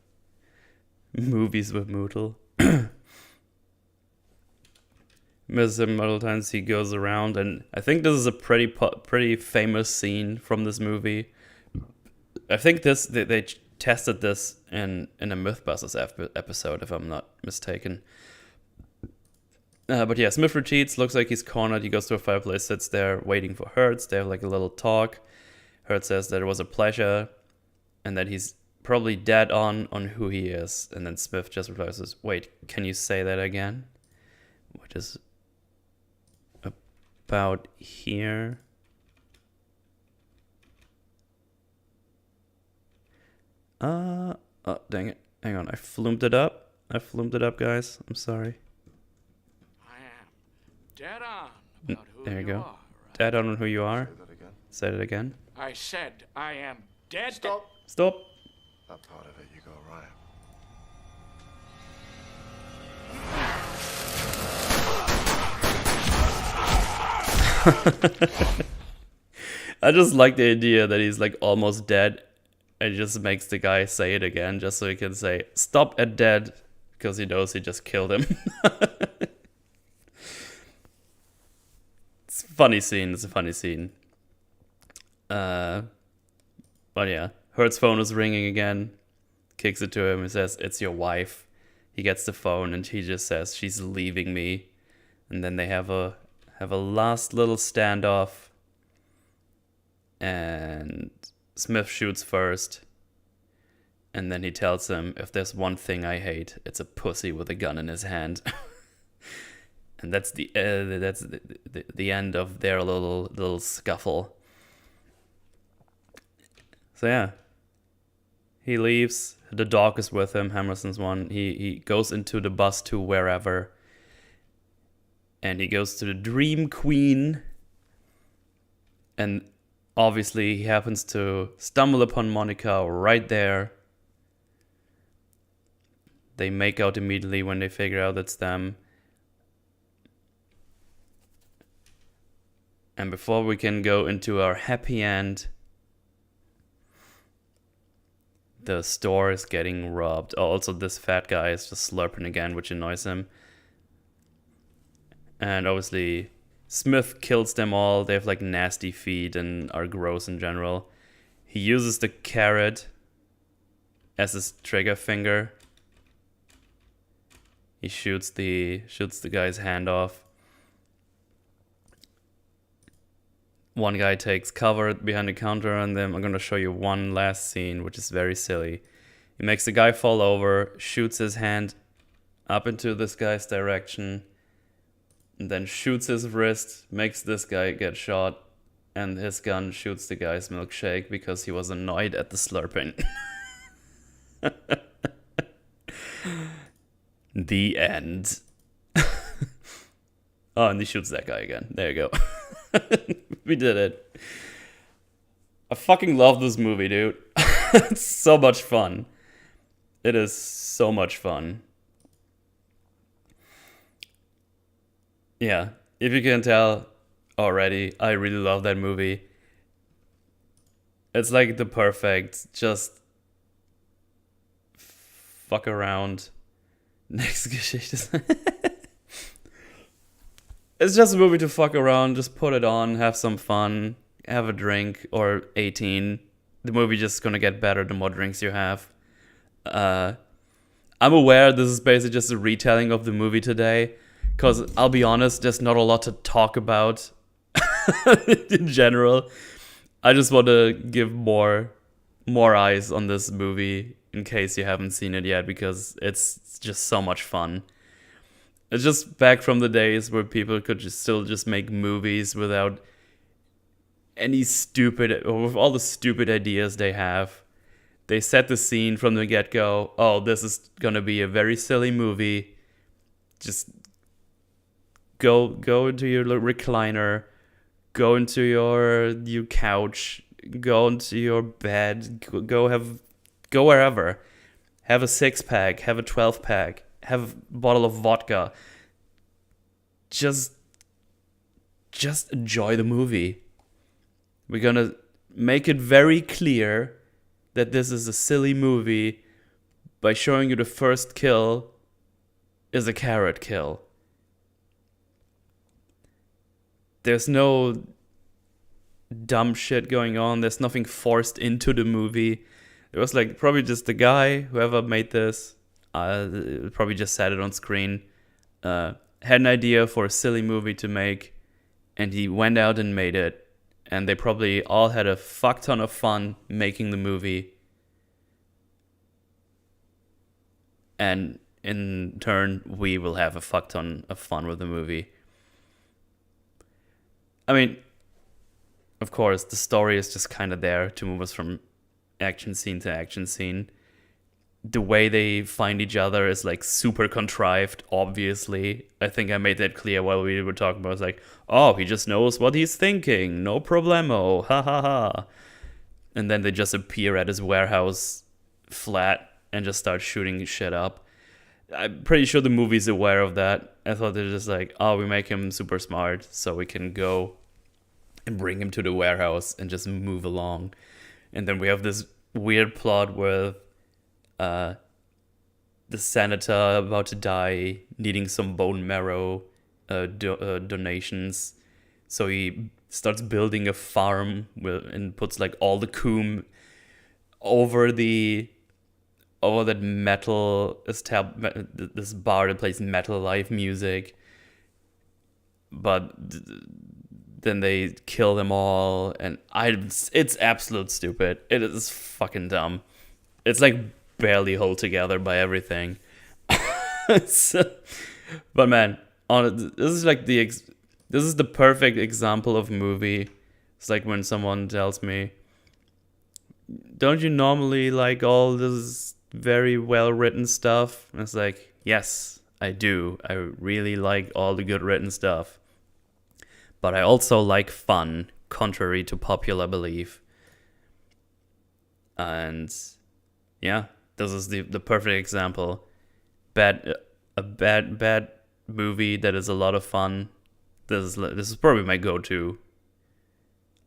Movies with Mootle. Misses him multiple times. He goes around, and I think this is a pretty famous scene from this movie. I think they tested this in a Mythbusters episode, if I'm not mistaken. But yeah, Smith retreats, looks like he's cornered. He goes to a fireplace, sits there waiting for Hertz. They have like a little talk. Hertz says that it was a pleasure and that he's probably dead on who he is. And then Smith just replies, wait, can you say that again? Which is about here. Oh, dang it. Hang on, I floomed it up. Guys. I'm sorry. I am dead on about who there you go. are. Right? Dead on who you are. Say that again. Say it again. I said I am dead. Stop. Stop. That part of it you got right. I just like the idea that he's like almost dead and he just makes the guy say it again just so he can say stop at dead because he knows he just killed him. It's a funny scene. But yeah, Hertz's phone is ringing again. Kicks it to him and says, it's your wife. He gets the phone and he just says, she's leaving me. And then they have a last little standoff. And Smith shoots first. And then he tells him, if there's one thing I hate, it's a pussy with a gun in his hand. And that's the end of their little scuffle. So yeah, he leaves. The dog is with him. Hammerson's one. He goes into the bus to wherever, and he goes to the Dream Queen. And obviously, he happens to stumble upon Monica right there. They make out immediately when they figure out it's them. And before we can go into our happy end, the store is getting robbed. Oh, also this fat guy is just slurping again, which annoys him. And obviously, Smith kills them all. They have like nasty feet and are gross in general. He uses the carrot as his trigger finger. He shoots the guy's hand off. One guy takes cover behind the counter, and then I'm gonna show you one last scene, which is very silly. He makes the guy fall over, shoots his hand up into this guy's direction, and then shoots his wrist, makes this guy get shot, and his gun shoots the guy's milkshake because he was annoyed at the slurping. The end. Oh, and he shoots that guy again. There you go. We did it. I fucking love this movie, dude. It's so much fun. It is so much fun. Yeah, if you can tell already, I really love that movie. It's like the perfect, just fuck around. Next Geschichte. It's just a movie to fuck around, just put it on, have some fun, have a drink, or 18. The movie just gonna get better the more drinks you have. I'm aware this is basically just a retelling of the movie today, because I'll be honest, there's not a lot to talk about in general. I just want to give more eyes on this movie in case you haven't seen it yet, because it's just so much fun. It's just back from the days where people could still make movies without any stupid, or with all the stupid ideas they have. They set the scene from the get-go. Oh, this is gonna be a very silly movie. Just go into your recliner, go into your couch, go into your bed, go wherever. Have a 6-pack, have a 12-pack. Have a bottle of vodka. Just enjoy the movie. We're gonna make it very clear that this is a silly movie by showing you the first kill is a carrot kill. There's no dumb shit going on. There's nothing forced into the movie. It was like probably just the guy, whoever made this, probably just sat it on screen, had an idea for a silly movie to make, and he went out and made it, and they probably all had a fuck ton of fun making the movie, and in turn we will have a fuck ton of fun with the movie. I mean, of course, the story is just kind of there to move us from action scene to action scene. The way they find each other is like super contrived, obviously. I think I made that clear while we were talking about it. It's like, oh, he just knows what he's thinking. No problemo. Ha ha ha. And then they just appear at his warehouse flat and just start shooting shit up. I'm pretty sure the movie's aware of that. I thought they're just like, oh, we make him super smart so we can go and bring him to the warehouse and just move along. And then we have this weird plot with the senator about to die, needing some bone marrow donations. So he starts building a farm and puts like all the coom over that metal this bar that plays metal live music. But then they kill them all, and it's absolute stupid. It is fucking dumb. It's like barely hold together by everything. But man, this is like this is the perfect example of movie. It's like when someone tells me, don't you normally like all this very well written stuff? And it's like, yes, I do. I really like all the good written stuff. But I also like fun, contrary to popular belief. And yeah, this is the perfect example. bad movie that is a lot of fun. This is probably my go-to.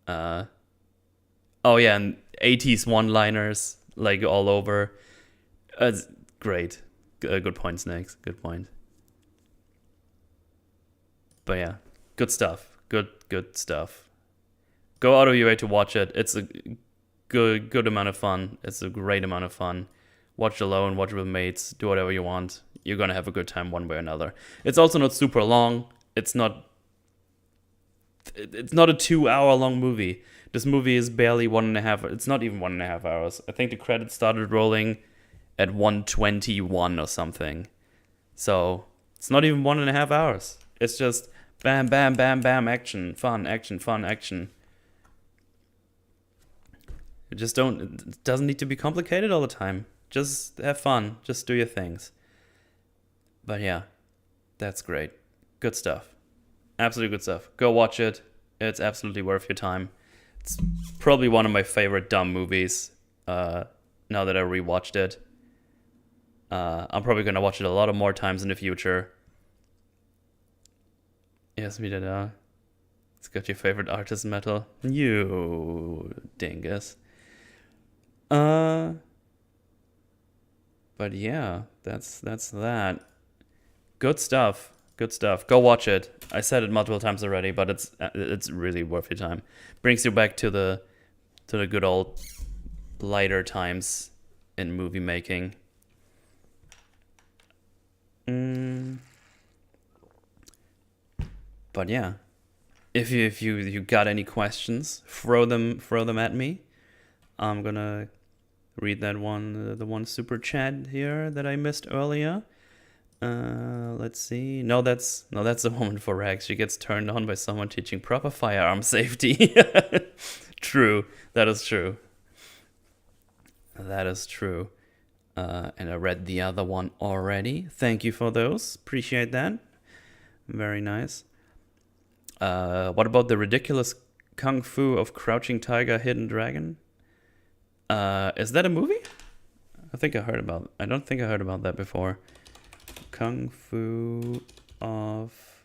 Oh yeah, and 80s one-liners like all over. It's great. Good point, Snakes. Good point. But yeah, good stuff. Good stuff. Go out of your way to watch it. It's a good amount of fun. It's a great amount of fun. Watch alone, watch with mates, do whatever you want. You're gonna have a good time one way or another. It's also not super long. It's not a 2 hour long movie. This movie is barely 1.5. It's not even 1.5 hours. I think the credits started rolling at 1:21 or something. So it's not even 1.5 hours. It's just bam, bam, bam, bam, action, fun, fun, action. It doesn't need to be complicated all the time. Just have fun. Just do your things. But yeah, that's great. Good stuff. Absolutely good stuff. Go watch it. It's absolutely worth your time. It's probably one of my favorite dumb movies now that I rewatched it. I'm probably going to watch it a lot of more times in the future. Yes, we did. It's got your favorite artist metal. You dingus. But yeah, that's that. Good stuff. Good stuff. Go watch it. I said it multiple times already, but it's really worth your time. Brings you back to the good old lighter times in movie making. But yeah, if you got any questions, throw them at me. I'm gonna read that the one super chat here that I missed earlier. Let's see. No, that's a woman for Rex. She gets turned on by someone teaching proper firearm safety. True. That is true. That is true. And I read the other one already. Thank you for those. Appreciate that. Very nice. What about the ridiculous kung fu of Crouching Tiger, Hidden Dragon? Is that a movie? I don't think I heard about that before. Kung Fu of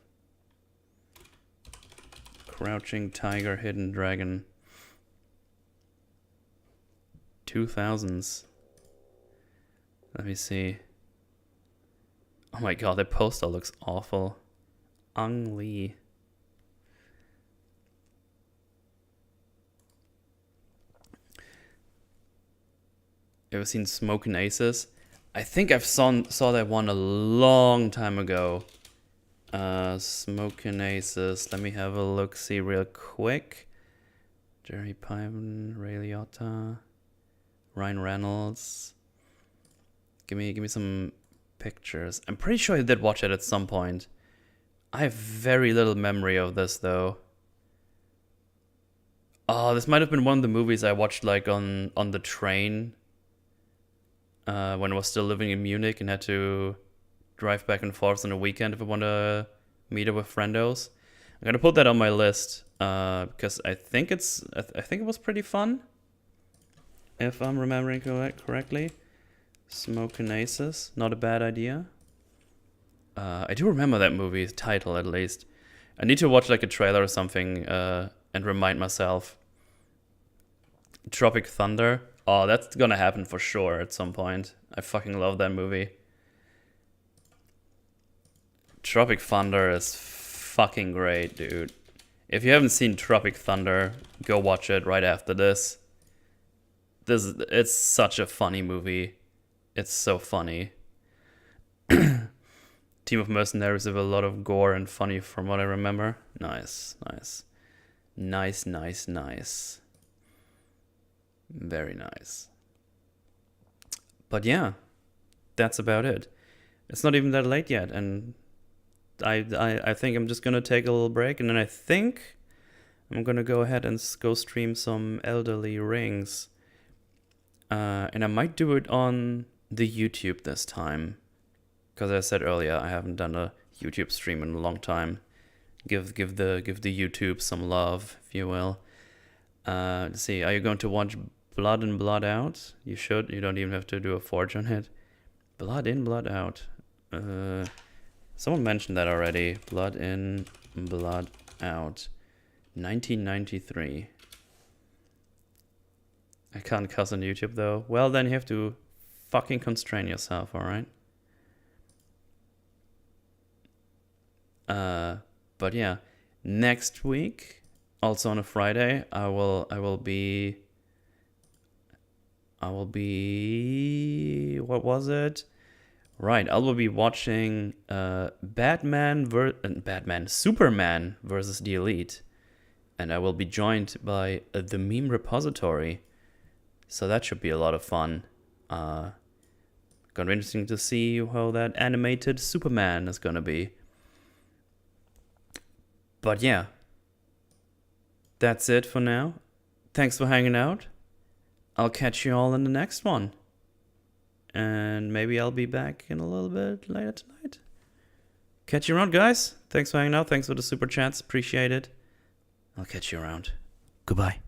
Crouching Tiger, Hidden Dragon. 2000s. Let me see. Oh my god, that poster looks awful. Ang Lee. Ever seen Smokin' Aces? I think I've saw that one a long time ago. Smokin' Aces. Let me have a look, see real quick. Jerry Piven, Ray Liotta, Ryan Reynolds. Give me some pictures. I'm pretty sure I did watch it at some point. I have very little memory of this though. Oh, this might have been one of the movies I watched like on the train. When I was still living in Munich and had to drive back and forth on a weekend if I want to meet up with friendos. I'm gonna put that on my list because I think it was pretty fun, if I'm remembering correctly. Smokin' Aces, not a bad idea. I do remember that movie title at least. I need to watch like a trailer or something and remind myself. Tropic Thunder. Oh, that's gonna happen for sure at some point. I fucking love that movie. Tropic Thunder is fucking great, dude. If you haven't seen Tropic Thunder, go watch it right after this. It's such a funny movie. It's so funny. Team of mercenaries with a lot of gore and funny from what I remember. Nice. Nice. Very nice. But yeah, that's about it. It's not even that late yet, and I think I'm just gonna take a little break, and then I think I'm gonna go ahead and go stream some Elden Rings. And I might do it on the YouTube this time, because as I said earlier, I haven't done a YouTube stream in a long time. Give the YouTube some love, if you will. Let's see. Are you going to watch Blood in, Blood Out? You should. You don't even have to do a forge on it. Blood in, Blood Out. Someone mentioned that already. Blood in, blood out. 1993. I can't cuss on YouTube though. Well, then you have to fucking constrain yourself, alright? But yeah, next week, also on a Friday, I will be, what was it? Right, I will be watching Superman versus the Elite, and I will be joined by the meme repository, so that should be a lot of fun. Gonna be interesting to see how that animated Superman is gonna be. But yeah, that's it for now. Thanks for hanging out. I'll catch you all in the next one. And maybe I'll be back in a little bit later tonight. Catch you around, guys. Thanks for hanging out. Thanks for the super chats. Appreciate it. I'll catch you around. Goodbye.